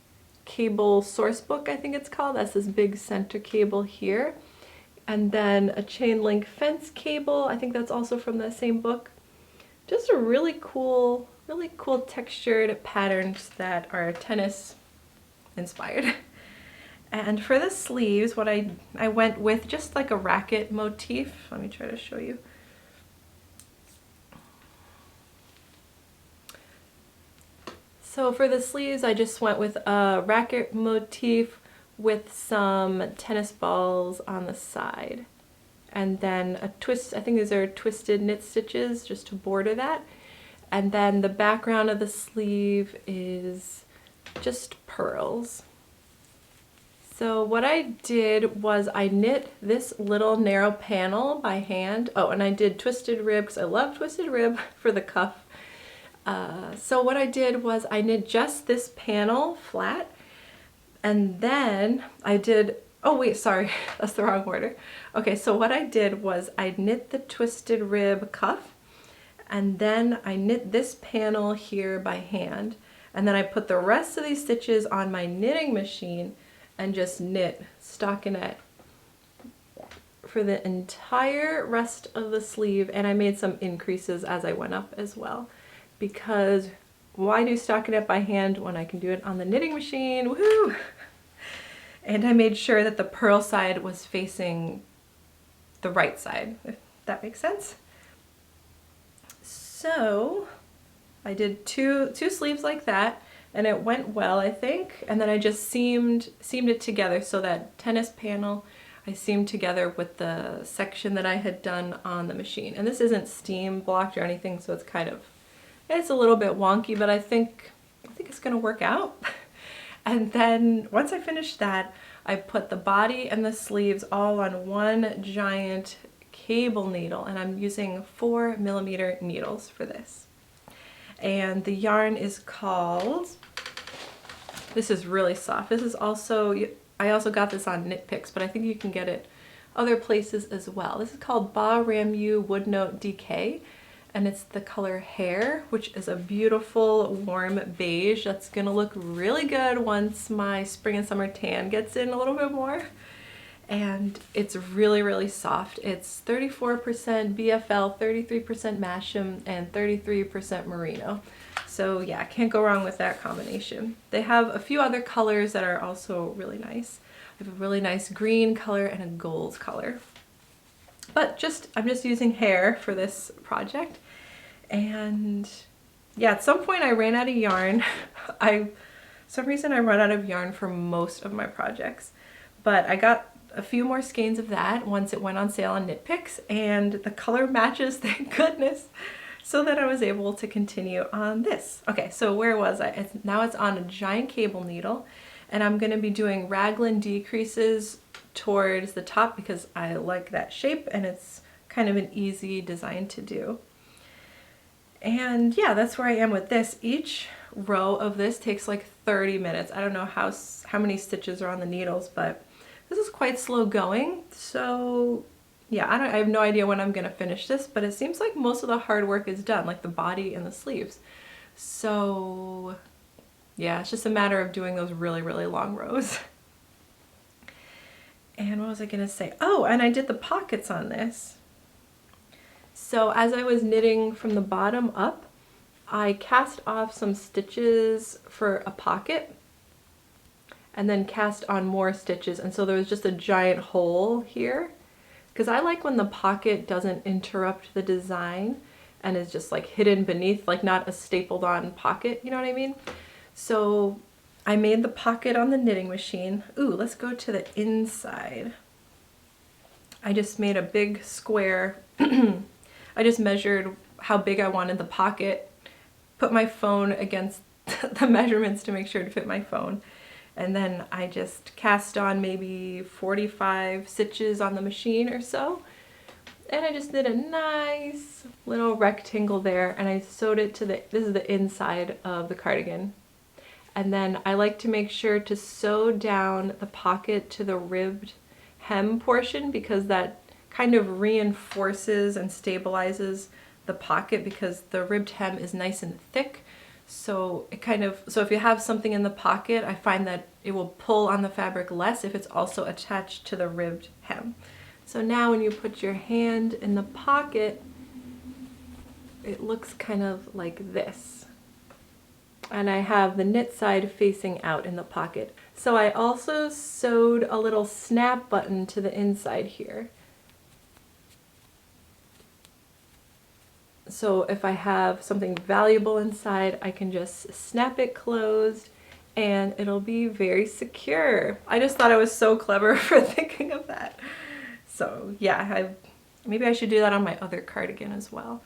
Speaker 1: Cable Source Book, I think it's called. That's this big center cable here. And then a chain link fence cable, I think that's also from the same book. Just a really cool textured patterns that are tennis inspired. And for the sleeves, what I went with just like a racket motif. Let me try to show you. So for the sleeves, I just went with a racket motif with some tennis balls on the side. And then a twist, I think these are twisted knit stitches just to border that. And then the background of the sleeve is just pearls. So what I did was I knit this little narrow panel by hand. Oh, and I did twisted rib because I love twisted rib for the cuff. So what I did was I knit just this panel flat, and then I did, oh wait, sorry, that's the wrong order. Okay, so what I did was I knit the twisted rib cuff, and then I knit this panel here by hand, and then I put the rest of these stitches on my knitting machine and just knit stockinette for the entire rest of the sleeve, and I made some increases as I went up as well. Because why do stockinette by hand when I can do it on the knitting machine? Woohoo! And I made sure that the purl side was facing the right side, if that makes sense. So I did two sleeves like that, and it went well, I think. And then I just seamed it together, so that tennis panel I seamed together with the section that I had done on the machine. And this isn't steam blocked or anything, so it's a little bit wonky, but I think it's gonna work out. And then once I finished that, I put the body and the sleeves all on one giant cable needle, and I'm using 4mm needles for this. And the yarn is called, this is really soft. This is also, I also got this on Knitpicks, but I think you can get it other places as well. This is called Ba Ramu Wood Note DK. And it's the color Hair, which is a beautiful warm beige that's gonna look really good once my spring and summer tan gets in a little bit more. And it's really soft. It's 34% BFL, 33% Masham, and 33% Merino. So yeah, can't go wrong with that combination. They have a few other colors that are also really nice. They have a really nice green color and a gold color. But I'm just using Hair for this project. And yeah, at some point I ran out of yarn. For some reason I run out of yarn for most of my projects, but I got a few more skeins of that once it went on sale on Knitpicks, and the color matches, thank goodness, so that I was able to continue on this. Okay, so where was I? Now it's on a giant cable needle, and I'm going to be doing raglan decreases towards the top because I like that shape and it's kind of an easy design to do. And yeah, that's where I am with this. Each row of this takes like 30 minutes. I don't know how many stitches are on the needles, but this is quite slow going. So yeah, I have no idea when I'm gonna finish this, but it seems like most of the hard work is done, like the body and the sleeves. So yeah, it's just a matter of doing those really long rows. And what was I gonna say? Oh, and I did the pockets on this. So as I was knitting from the bottom up, I cast off some stitches for a pocket and then cast on more stitches, and so there was just a giant hole here because I like when the pocket doesn't interrupt the design and is just like hidden beneath, like not a stapled on pocket, you know what I mean? So I made the pocket on the knitting machine. Ooh, let's go to the inside. I just made a big square. I just measured how big I wanted the pocket, put my phone against the measurements to make sure to fit my phone, and then I just cast on maybe 45 stitches on the machine or so, And I just did a nice little rectangle there, and I sewed it to this is the inside of the cardigan. And then I like to make sure to sew down the pocket to the ribbed hem portion, because that kind of reinforces and stabilizes the pocket, because the ribbed hem is nice and thick. So if you have something in the pocket, I find that it will pull on the fabric less if it's also attached to the ribbed hem. So now when you put your hand in the pocket, it looks kind of like this. And I have the knit side facing out in the pocket. So I also sewed a little snap button to the inside here. So if I have something valuable inside, I can just snap it closed and it'll be very secure. I just thought I was so clever for thinking of that. So yeah, maybe I should do that on my other cardigan as well.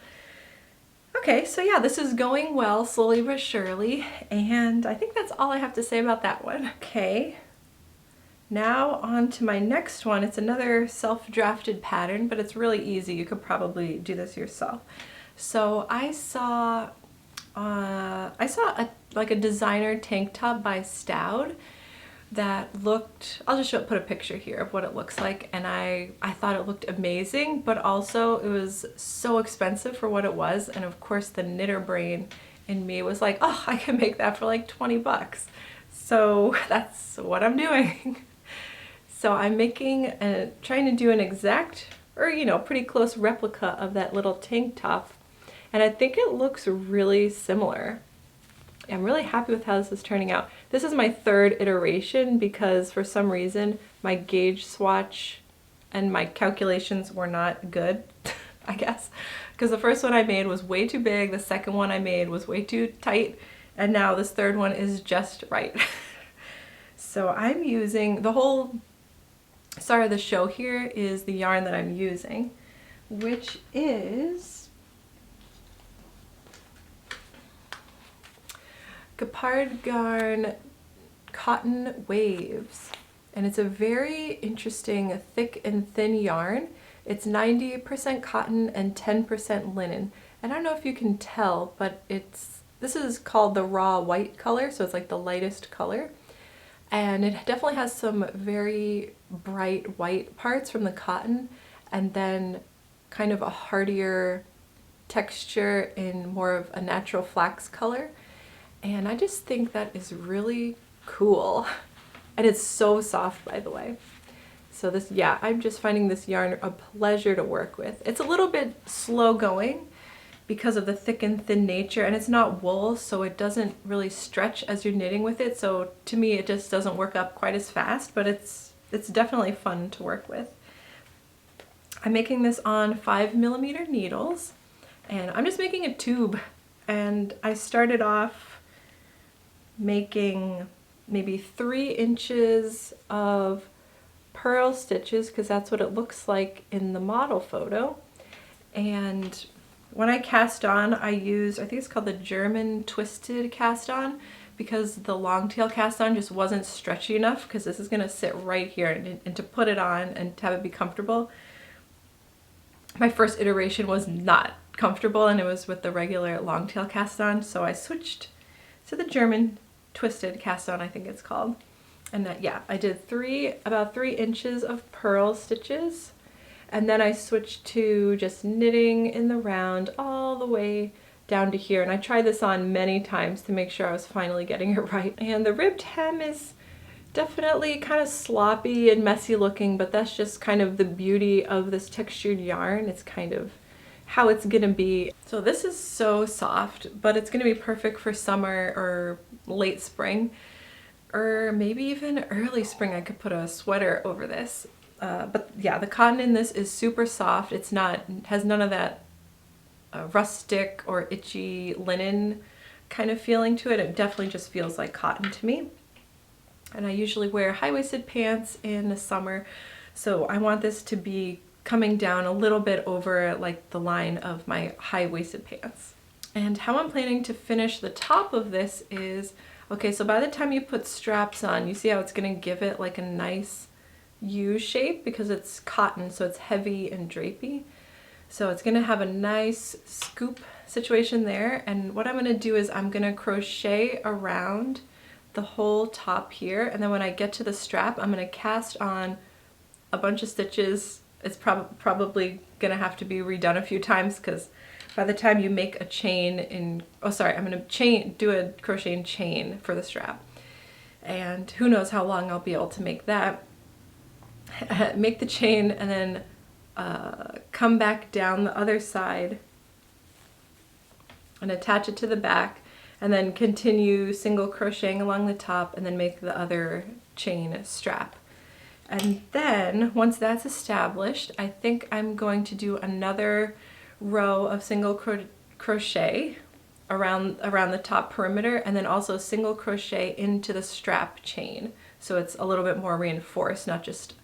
Speaker 1: Okay, so yeah, this is going well, slowly but surely, and I think that's all I have to say about that one. Okay, now on to my next one. It's another self-drafted pattern, but it's really easy. You could probably do this yourself. So I saw like a designer tank top by Stout that looked, I'll just put a picture here of what it looks like, and I thought it looked amazing, but also it was so expensive for what it was, and of course the knitter brain in me was like, oh, I can make that for like 20 bucks. So that's what I'm doing. So I'm trying to do an exact, or pretty close replica of that little tank top, and I think it looks really similar. I'm really happy with how this is turning out. This is my third iteration because for some reason my gauge swatch and my calculations were not good, I guess. Because the first one I made was way too big, the second one I made was way too tight, and now this third one is just right. So I'm using the whole star of the show here is the yarn that I'm using, which is Cardigan Cotton Waves, and it's a very interesting thick and thin yarn. It's 90% cotton and 10% linen, and I don't know if you can tell, but this is called the raw white color, so it's like the lightest color, and it definitely has some very bright white parts from the cotton, and then kind of a hardier texture in more of a natural flax color. And I just think that is really cool. And it's so soft, by the way. So I'm just finding this yarn a pleasure to work with. It's a little bit slow going because of the thick and thin nature, and it's not wool, so it doesn't really stretch as you're knitting with it. So to me, it just doesn't work up quite as fast, but it's definitely fun to work with. I'm making this on 5mm needles, and I'm just making a tube. And I started off making maybe 3 inches of purl stitches, because that's what it looks like in the model photo. And when I cast on, I think it's called the German twisted cast on, because the long tail cast on just wasn't stretchy enough, because this is going to sit right here, and to put it on and to have it be comfortable. My first iteration was not comfortable, and it was with the regular long tail cast on, so I switched to the German twisted cast on, I think it's called. And I did about 3 inches of purl stitches, and then I switched to just knitting in the round all the way down to here. And I tried this on many times to make sure I was finally getting it right. And the ribbed hem is definitely kind of sloppy and messy looking, but that's just kind of the beauty of this textured yarn. It's kind of how it's gonna be. So this is so soft, but it's gonna be perfect for summer or late spring, or maybe even early spring. I could put a sweater over this. But yeah, the cotton in this is super soft. Has none of that rustic or itchy linen kind of feeling to it. It definitely just feels like cotton to me. And I usually wear high-waisted pants in the summer, so I want this to be coming down a little bit over like the line of my high-waisted pants. And how I'm planning to finish the top of this is, okay, so by the time you put straps on, you see how it's gonna give it like a nice U shape because it's cotton, so it's heavy and drapey. So it's gonna have a nice scoop situation there. And what I'm gonna do is I'm gonna crochet around the whole top here. And then when I get to the strap, I'm gonna cast on a bunch of stitches. It's probably gonna have to be redone a few times because by the time you make a chain in, oh sorry, I'm gonna do a crocheting chain for the strap. And who knows how long I'll be able to make that. Make the chain and then come back down the other side and attach it to the back, and then continue single crocheting along the top and then make the other chain strap. And then once that's established, I think I'm going to do another row of single crochet around the top perimeter, and then also single crochet into the strap chain. So it's a little bit more reinforced, not just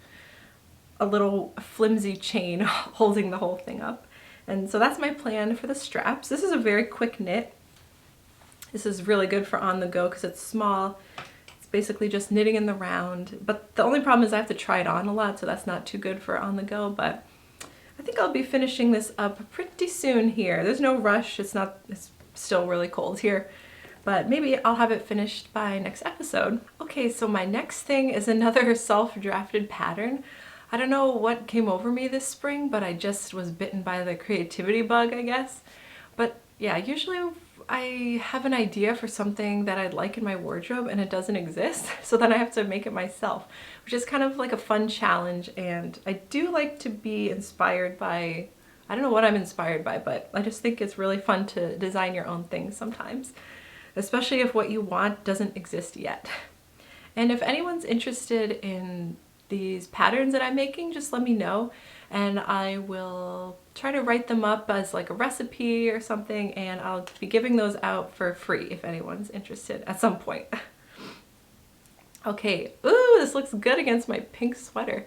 Speaker 1: a little flimsy chain holding the whole thing up. And so that's my plan for the straps. This is a very quick knit. This is really good for on the go because it's small. It's basically just knitting in the round. But the only problem is I have to try it on a lot, so that's not too good for on the go. But I think I'll be finishing this up pretty soon here. There's no rush. It's still really cold here, but maybe I'll have it finished by next episode. Okay, so my next thing is another self-drafted pattern. I don't know what came over me this spring, but I just was bitten by the creativity bug, I guess. But yeah, usually I have an idea for something that I'd like in my wardrobe and it doesn't exist, so then I have to make it myself, which is kind of like a fun challenge. And I do like to be inspired by, I don't know what I'm inspired by, but I just think it's really fun to design your own things sometimes, especially if what you want doesn't exist yet. And if anyone's interested in these patterns that I'm making, just let me know and I will try to write them up as like a recipe or something, and I'll be giving those out for free if anyone's interested at some point. Okay, ooh, this looks good against my pink sweater.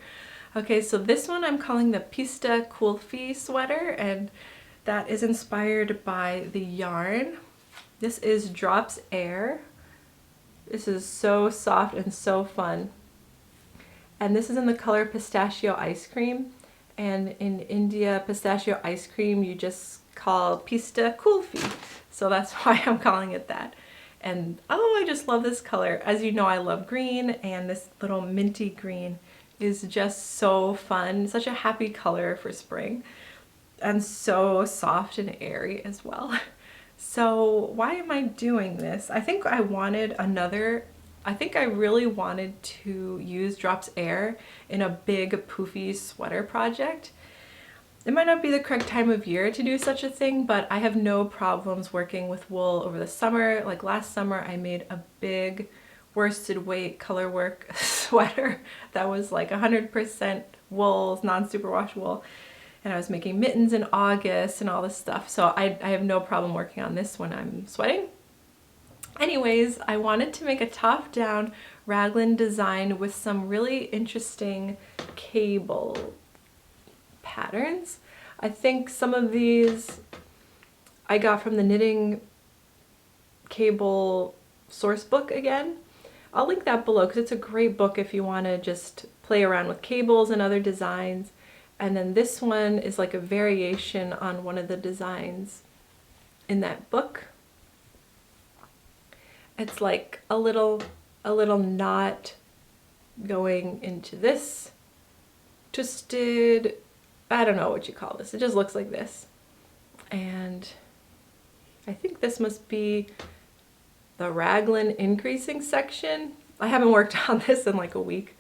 Speaker 1: Okay, so this one I'm calling the Pista Kulfi sweater, and that is inspired by the yarn. This is Drops Air. This is so soft and so fun. And this is in the color Pistachio Ice Cream. And in India, pistachio ice cream you just call Pista Kulfi. So that's why I'm calling it that. And oh, I just love this color. As you know, I love green, and this little minty green is just so fun. Such a happy color for spring. And so soft and airy as well. So why am I doing this? I think I really wanted to use Drops Air in a big poofy sweater project. It might not be the correct time of year to do such a thing, but I have no problems working with wool over the summer. Like last summer I made a big worsted weight color work sweater that was like 100% wool, non-superwash wool. And I was making mittens in August and all this stuff. So I have no problem working on this when I'm sweating. Anyways, I wanted to make a top-down raglan design with some really interesting cable patterns. I think some of these I got from the Knitting Cable source book again. I'll link that below because it's a great book if you want to just play around with cables and other designs. And then this one is like a variation on one of the designs in that book. It's like a little knot going into this twisted, I don't know what you call this. It just looks like this. And I think this must be the raglan increasing section. I haven't worked on this in like a week.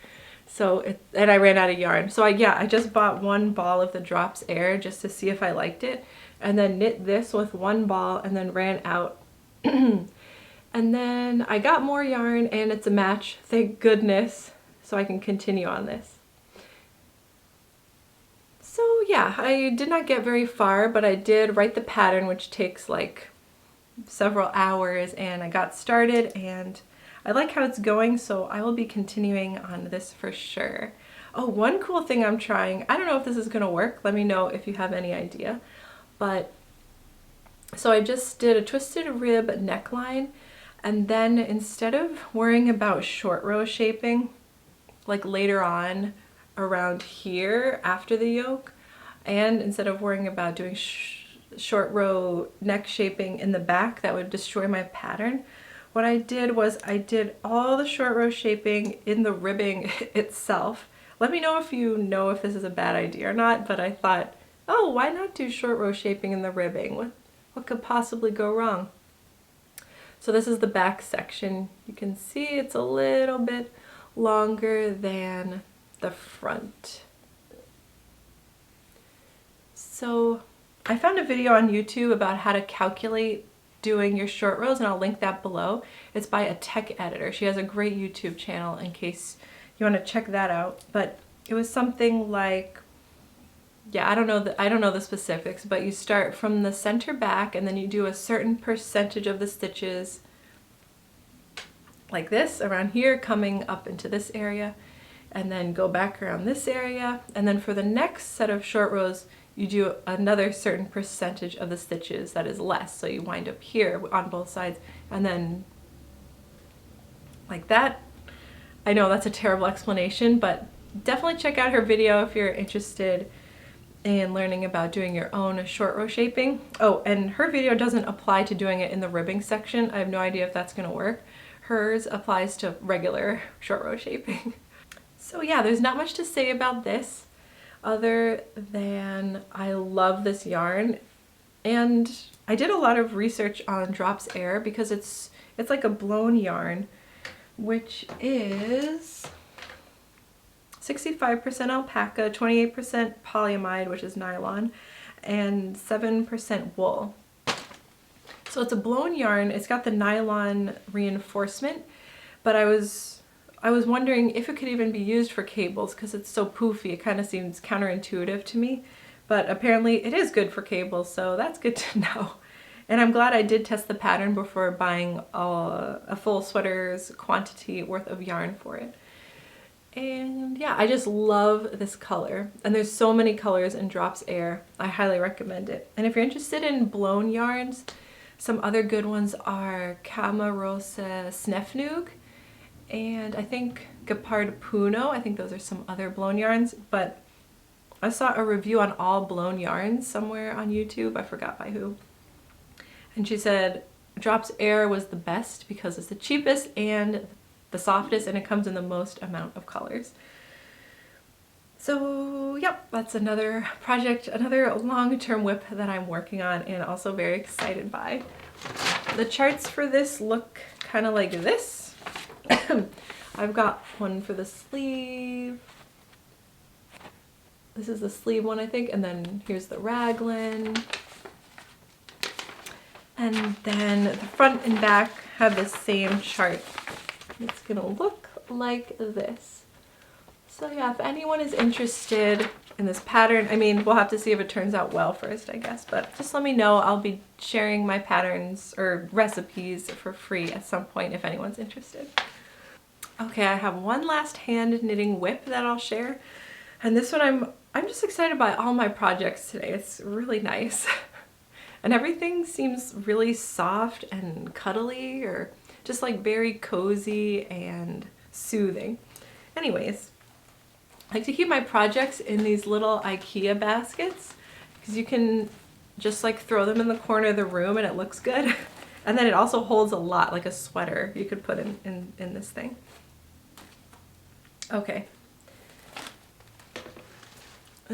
Speaker 1: And I ran out of yarn. So I just bought one ball of the Drops Air just to see if I liked it, and then knit this with one ball and then ran out. And then I got more yarn and it's a match, thank goodness, so I can continue on this. So yeah, I did not get very far, but I did write the pattern, which takes like several hours, and I got started and I like how it's going, so I will be continuing on this for sure. Oh, one cool thing I'm trying, I don't know if this is gonna work, let me know if you have any idea, but so I just did a twisted rib neckline. And then instead of worrying about short row shaping, like later on around here after the yoke, And instead of worrying about doing short row neck shaping in the back that would destroy my pattern, what I did was I did all the short row shaping in the ribbing itself. Let me know if this is a bad idea or not, but I thought, oh, why not do short row shaping in the ribbing? What could possibly go wrong? So this is the back section. You can see it's a little bit longer than the front. So I found a video on YouTube about how to calculate doing your short rows, and I'll link that below. It's by a tech editor. She has a great YouTube channel in case you want to check that out. But it was something like, yeah, I don't know the specifics, but you start from the center back and then you do a certain percentage of the stitches like this around here coming up into this area, and then go back around this area, and then for the next set of short rows you do another certain percentage of the stitches that is less, so you wind up here on both sides and then like that. I know that's a terrible explanation, but definitely check out her video if you're interested in learning about doing your own short row shaping. Oh, and her video doesn't apply to doing it in the ribbing section. I have no idea if that's going to work. Hers applies to regular short row shaping. So yeah, there's not much to say about this other than I love this yarn, and I did a lot of research on Drops Air because it's like a blown yarn, which is 65% alpaca, 28% polyamide, which is nylon, and 7% wool. So it's a blown yarn. It's got the nylon reinforcement, but I was wondering if it could even be used for cables because it's so poofy. It kind of seems counterintuitive to me, but apparently it is good for cables, so that's good to know. And I'm glad I did test the pattern before buying a full sweater's quantity worth of yarn for it. And yeah, I just love this color. And there's so many colors in Drops Air. I highly recommend it. And if you're interested in blown yarns, some other good ones are Camarosa Snefnug, and I think Gepard Puno. I think those are some other blown yarns, but I saw a review on all blown yarns somewhere on YouTube. I forgot by who. And she said Drops Air was the best because it's the cheapest and the softest, and it comes in the most amount of colors. So yep, that's another project, another long-term whip that I'm working on and also very excited by. The charts for this look kind of like this. I've got one for the sleeve. This is the sleeve one, I think, and then here's the raglan. And then the front and back have the same chart. It's gonna look like this. So yeah, if anyone is interested in this pattern, I mean, we'll have to see if it turns out well first, I guess, but just let me know. I'll be sharing my patterns or recipes for free at some point if anyone's interested. Okay, I have one last hand knitting whip that I'll share. And this one I'm just excited by all my projects today. It's really nice. And everything seems really soft and cuddly, or just like very cozy and soothing. Anyways, I like to keep my projects in these little IKEA baskets because you can just like throw them in the corner of the room and it looks good. And then it also holds a lot, like a sweater you could put in this thing. Okay.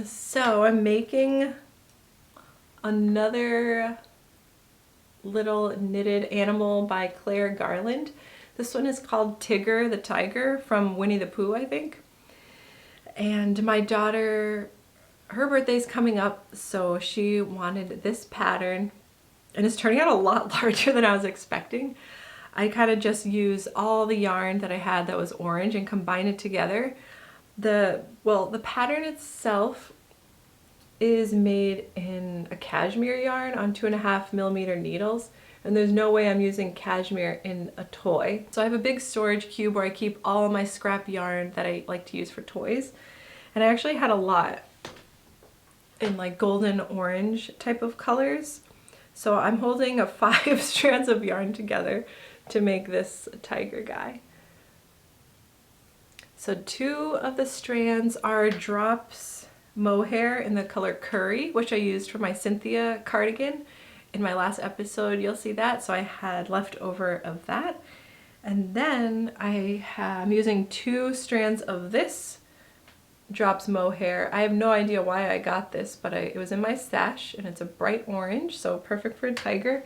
Speaker 1: So I'm making another little knitted animal by Claire Garland. This one is called Tigger the Tiger from Winnie the Pooh, I think. And my daughter, her birthday's coming up, so she wanted this pattern, and it's turning out a lot larger than I was expecting. I kind of just used all the yarn that I had that was orange and combined it together. The pattern itself is made in a cashmere yarn on 2.5mm needles, and there's no way I'm using cashmere in a toy. So I have a big storage cube where I keep all of my scrap yarn that I like to use for toys, and I actually had a lot in like golden orange type of colors. So I'm holding 5 strands of yarn together to make this tiger guy. So 2 of the strands are Drops Mohair in the color Curry, which I used for my Cynthia cardigan. In my last episode, you'll see that, so I had leftover of that. And then I'm using 2 strands of this Drops Mohair. I have no idea why I got this, but it was in my stash, and it's a bright orange, so perfect for a tiger.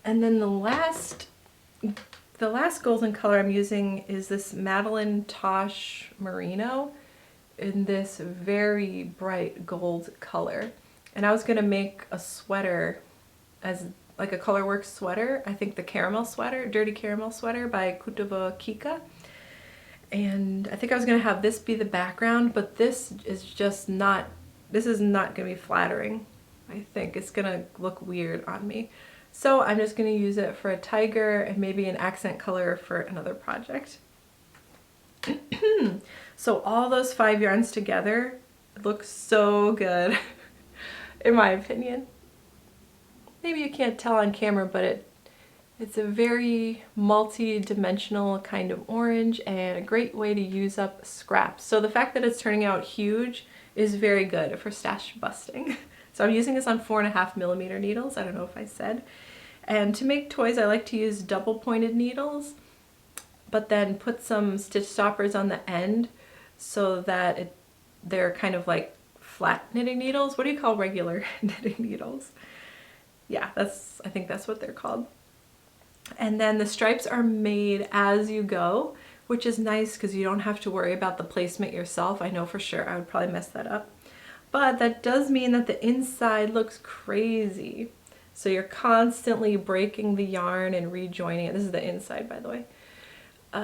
Speaker 1: And then the last golden color I'm using is this Madeline Tosh Merino in this very bright gold color. And I was gonna make a sweater as like a colorwork sweater. I think the caramel sweater, Dirty Caramel Sweater by Kutovo Kika. And I think I was gonna have this be the background, but this is not gonna be flattering. I think it's gonna look weird on me. So I'm just gonna use it for a tiger and maybe an accent color for another project. So all those 5 yarns together look so good, in my opinion. Maybe you can't tell on camera, but it's a very multi-dimensional kind of orange and a great way to use up scraps. So the fact that it's turning out huge is very good for stash busting. So I'm using this on 4.5mm needles, I don't know if I said. And to make toys I like to use double pointed needles, but then put some stitch stoppers on the end so that they're kind of like flat knitting needles. What do you call regular knitting needles? Yeah, I think that's what they're called. And then the stripes are made as you go, which is nice because you don't have to worry about the placement yourself. I know for sure I would probably mess that up. But that does mean that the inside looks crazy. So you're constantly breaking the yarn and rejoining it. This is the inside, by the way.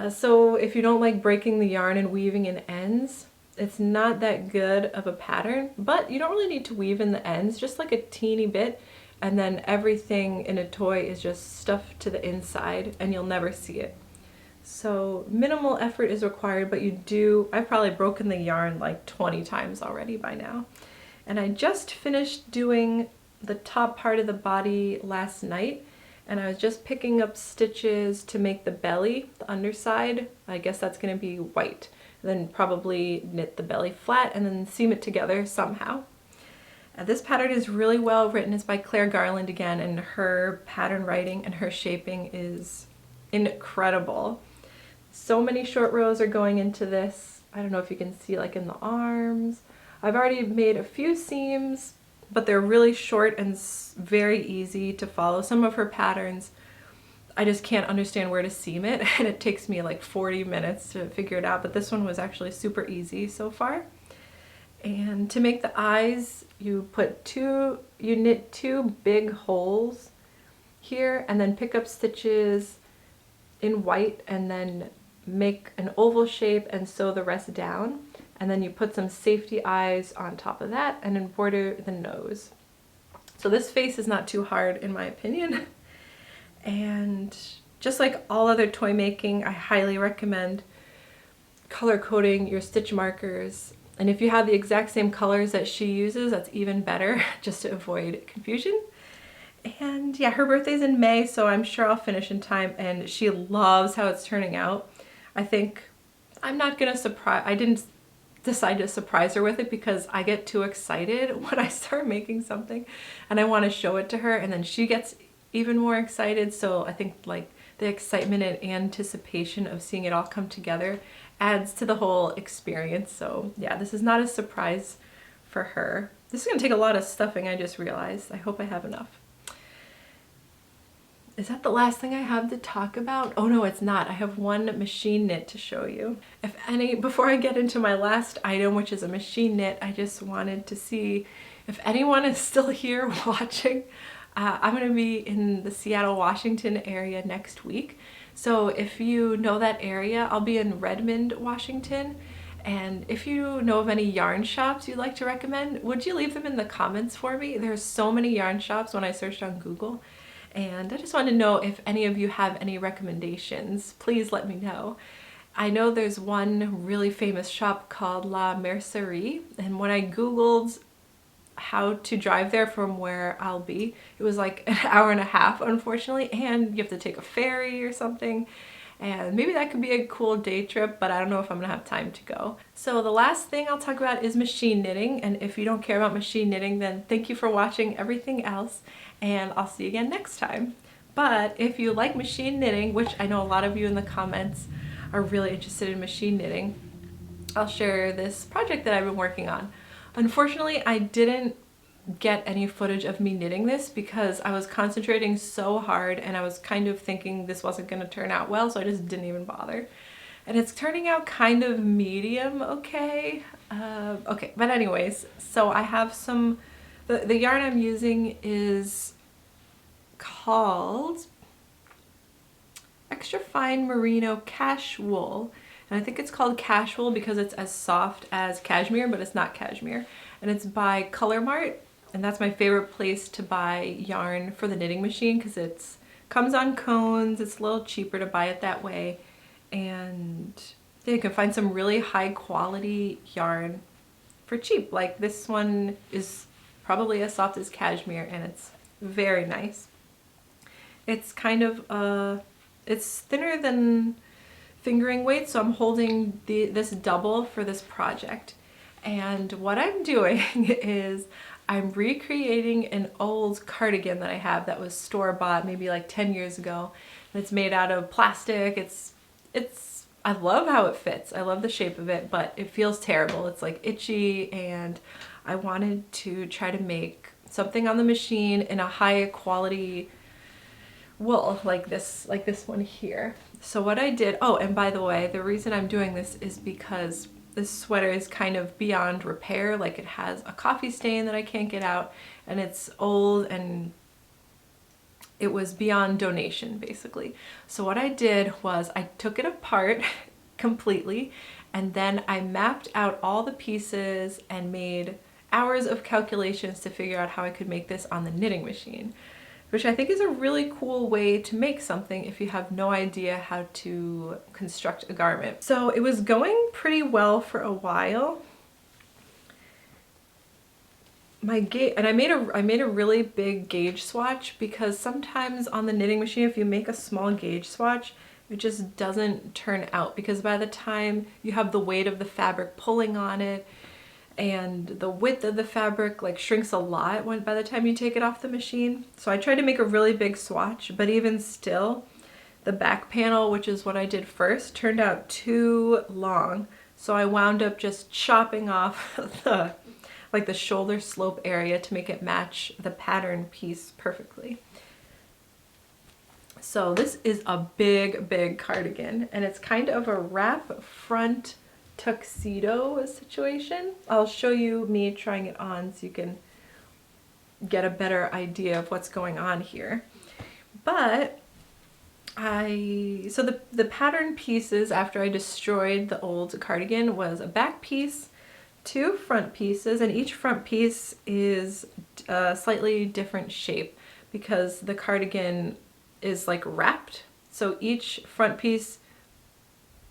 Speaker 1: So if you don't like breaking the yarn and weaving in ends, it's not that good of a pattern, but you don't really need to weave in the ends, just like a teeny bit. And then everything in a toy is just stuffed to the inside and you'll never see it. So minimal effort is required, but I've probably broken the yarn like 20 times already by now. And I just finished doing the top part of the body last night, and I was just picking up stitches to make the belly, the underside. I guess that's gonna be white. Then probably knit the belly flat and then seam it together somehow. This pattern is really well written. It's by Claire Garland again, and her pattern writing and her shaping is incredible. So many short rows are going into this. I don't know if you can see like in the arms. I've already made a few seams, but they're really short and very easy to follow. Some of her patterns, I just can't understand where to seam it, and it takes me like 40 minutes to figure it out, but this one was actually super easy so far. And to make the eyes, you knit 2 big holes here and then pick up stitches in white and then make an oval shape and sew the rest down. And then you put some safety eyes on top of that and embroider the nose. So this face is not too hard in my opinion. And just like all other toy making, I highly recommend color coding your stitch markers. And if you have the exact same colors that she uses, that's even better, just to avoid confusion. And yeah, her birthday's in May, so I'm sure I'll finish in time, and she loves how it's turning out. I think I didn't decide to surprise her with it because I get too excited when I start making something and I want to show it to her, and then she gets even more excited. So I think like the excitement and anticipation of seeing it all come together adds to the whole experience. So yeah, this is not a surprise for her. This is gonna take a lot of stuffing, I just realized. I hope I have enough. Is that the last thing I have to talk about? Oh no, it's not. I have one machine knit to show you. Before I get into my last item, which is a machine knit, I just wanted to see if anyone is still here watching. I'm gonna be in the Seattle, Washington area next week. So if you know that area, I'll be in Redmond, Washington. And if you know of any yarn shops you'd like to recommend, would you leave them in the comments for me? There's so many yarn shops when I searched on Google. And I just want to know if any of you have any recommendations. Please let me know. I know there's one really famous shop called La Mercerie, and when I Googled how to drive there from where I'll be, it was like an hour and a half, unfortunately, and you have to take a ferry or something. and maybe that could be a cool day trip, but I don't know if I'm gonna have time to go. So the last thing I'll talk about is machine knitting, and if you don't care about machine knitting, then thank you for watching everything else, and I'll see you again next time. But if you like machine knitting, which I know a lot of you in the comments are really interested in machine knitting, I'll share this project that I've been working on. Unfortunately, I didn't get any footage of me knitting this because I was concentrating so hard and I was kind of thinking this wasn't going to turn out well, so I just didn't even bother. And it's turning out kind of medium okay. But anyways, so I have some, the yarn I'm using is called Extra Fine Merino Cash Wool. And I think it's called cash wool because it's as soft as cashmere, but it's not cashmere. And it's by Color Mart. And that's my favorite place to buy yarn for the knitting machine because it's comes on cones, it's a little cheaper to buy it that way, and you can find some really high quality yarn for cheap. Like this one is probably as soft as cashmere and it's very nice. It's kind of it's thinner than fingering weight, so I'm holding this double for this project. And what I'm doing is I'm recreating an old cardigan that I have that was store-bought maybe like 10 years ago. And it's made out of plastic. I love how it fits. I love the shape of it, but it feels terrible. It's like itchy, and I wanted to try to make something on the machine in a high quality wool like this one here. So what I did, oh, and by the way, the reason I'm doing this is because this sweater is kind of beyond repair. Like it has a coffee stain that I can't get out, and it's old, and it was beyond donation basically. So what I did was I took it apart completely, and then I mapped out all the pieces and made hours of calculations to figure out how I could make this on the knitting machine, which I think is a really cool way to make something if you have no idea how to construct a garment. So it was going pretty well for a while. And I made a really big gauge swatch because sometimes on the knitting machine, if you make a small gauge swatch, it just doesn't turn out because by the time you have the weight of the fabric pulling on it, and the width of the fabric like shrinks a lot by the time you take it off the machine. So I tried to make a really big swatch, but even still, the back panel, which is what I did first, turned out too long. So I wound up just chopping off the shoulder slope area to make it match the pattern piece perfectly. So this is a big cardigan, and it's kind of a wrap front tuxedo situation. I'll show you me trying it on so you can get a better idea of what's going on here. But so the pattern pieces after I destroyed the old cardigan was a back piece, two front pieces, and each front piece is a slightly different shape because the cardigan is like wrapped. So each front piece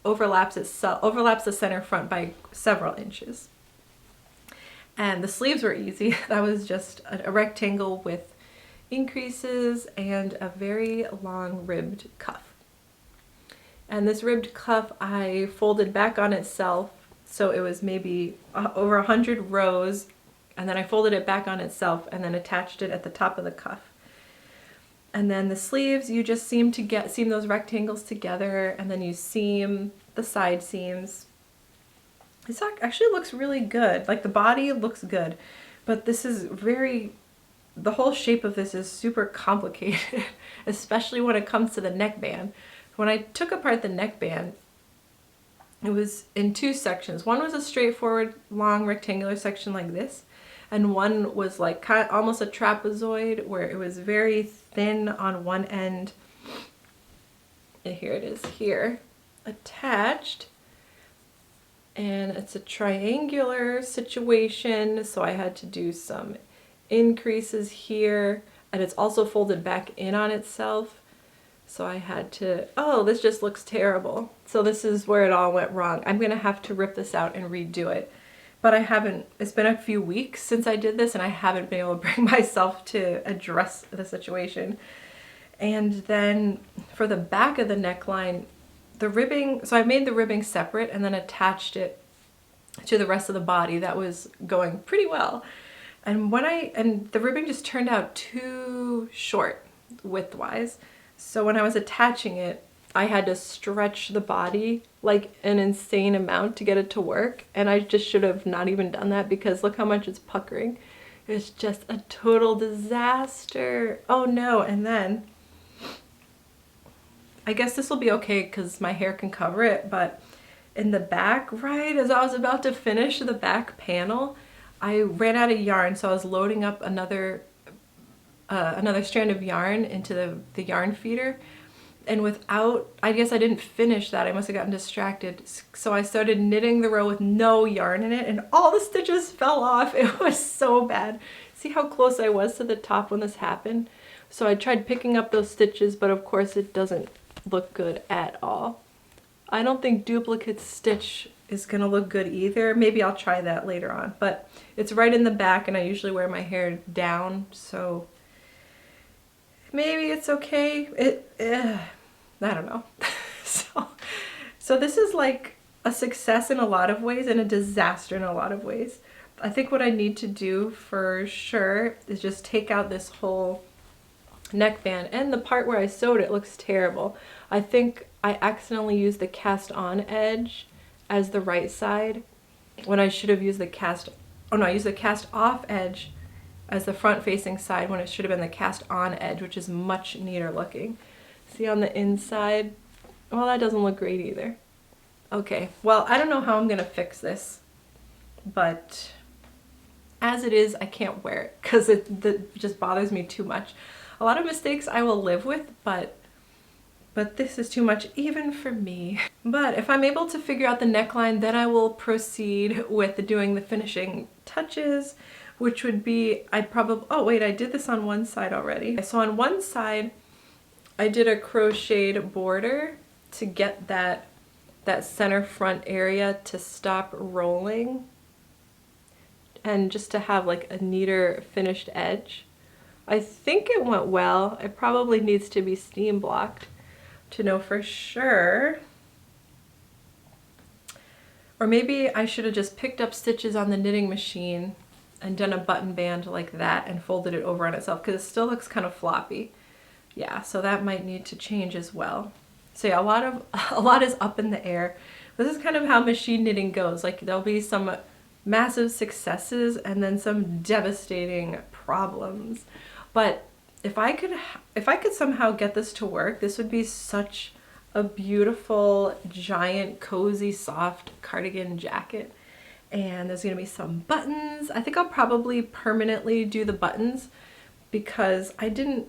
Speaker 1: overlaps the center front by several inches. And the sleeves were easy. That was just a rectangle with increases and a very long ribbed cuff. And this ribbed cuff I folded back on itself, so it was maybe over 100 rows, and then I folded it back on itself and then attached it at the top of the cuff. And then the sleeves, you just seam those rectangles together, and then you seam the side seams. This actually looks really good. Like the body looks good, but this is the whole shape of this is super complicated, especially when it comes to the neckband. When I took apart the neckband, it was in two sections. One was a straightforward long rectangular section like this, and one was like almost a trapezoid where it was very thin on one end. And here it is here, attached. And it's a triangular situation, so I had to do some increases here, and it's also folded back in on itself. So I had to, oh, this just looks terrible. So this is where it all went wrong. I'm gonna have to rip this out and redo it. But I haven't, it's been a few weeks since I did this, and I haven't been able to bring myself to address the situation. And then for the back of the neckline, the ribbing, so I made the ribbing separate and then attached it to the rest of the body. That was going pretty well. And the ribbing just turned out too short width-wise. So when I was attaching it, I had to stretch the body like an insane amount to get it to work. And I just should have not even done that, because look how much it's puckering. It's just a total disaster. Oh no, and then I guess this will be okay because my hair can cover it, but in the back, right as I was about to finish the back panel, I ran out of yarn, so I was loading up another strand of yarn into the yarn feeder, and I guess I didn't finish that. I must have gotten distracted. So I started knitting the row with no yarn in it, and all the stitches fell off. It was so bad. See how close I was to the top when this happened? So I tried picking up those stitches, but of course it doesn't look good at all. I don't think duplicate stitch is gonna look good either. Maybe I'll try that later on, but it's right in the back and I usually wear my hair down, so maybe it's okay. I don't know. So this is like a success in a lot of ways and a disaster in a lot of ways. I think what I need to do for sure is just take out this whole neckband, and the part where I sewed it looks terrible. I think I accidentally used the cast on edge as the right side when I should have used I used the cast off edge as the front facing side when it should have been the cast on edge, which is much neater looking. See on the inside? Well, that doesn't look great either. Okay, well, I don't know how I'm gonna fix this, but as it is, I can't wear it because it just bothers me too much. A lot of mistakes I will live with, but this is too much even for me. But if I'm able to figure out the neckline, then I will proceed with doing the finishing touches, which would be, oh wait, I did this on one side already. So on one side, I did a crocheted border to get that center front area to stop rolling and just to have like a neater finished edge. I think it went well. It probably needs to be steam blocked to know for sure. Or maybe I should have just picked up stitches on the knitting machine and done a button band like that and folded it over on itself, because it still looks kind of floppy. Yeah, so that might need to change as well. So yeah, a lot is up in the air. This is kind of how machine knitting goes. Like there'll be some massive successes and then some devastating problems. But if I could somehow get this to work, this would be such a beautiful, giant, cozy, soft cardigan jacket. And there's gonna be some buttons. I think I'll probably permanently do the buttons because I didn't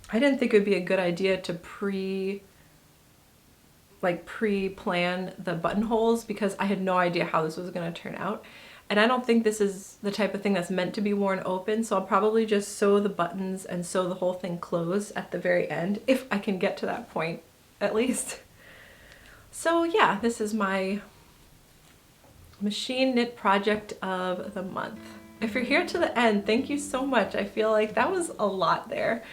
Speaker 1: think it would be a good idea to pre-plan the buttonholes because I had no idea how this was gonna turn out. And I don't think this is the type of thing that's meant to be worn open, so I'll probably just sew the buttons and sew the whole thing closed at the very end, if I can get to that point, at least. So yeah, this is my machine knit project of the month. If you're here to the end, thank you so much. I feel like that was a lot there.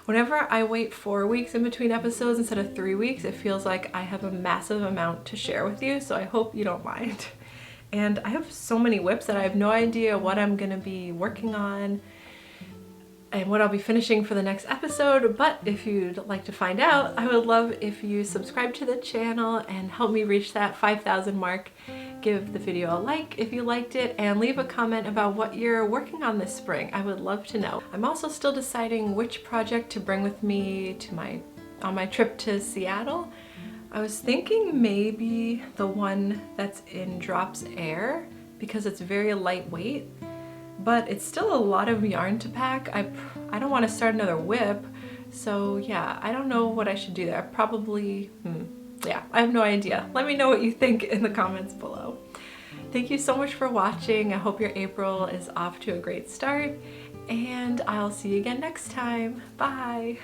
Speaker 1: Whenever I wait 4 weeks in between episodes instead of 3 weeks, it feels like I have a massive amount to share with you, so I hope you don't mind. And I have so many whips that I have no idea what I'm gonna be working on and what I'll be finishing for the next episode, but if you'd like to find out, I would love if you subscribe to the channel and help me reach that 5,000 mark. Give the video a like if you liked it and leave a comment about what you're working on this spring. I would love to know. I'm also still deciding which project to bring with me on my trip to Seattle. I was thinking maybe the one that's in Drops Air because it's very lightweight, but it's still a lot of yarn to pack. I don't want to start another whip, so yeah, I don't know what I should do there. Yeah, I have no idea. Let me know what you think in the comments below. Thank you so much for watching. I hope your April is off to a great start, and I'll see you again next time. Bye!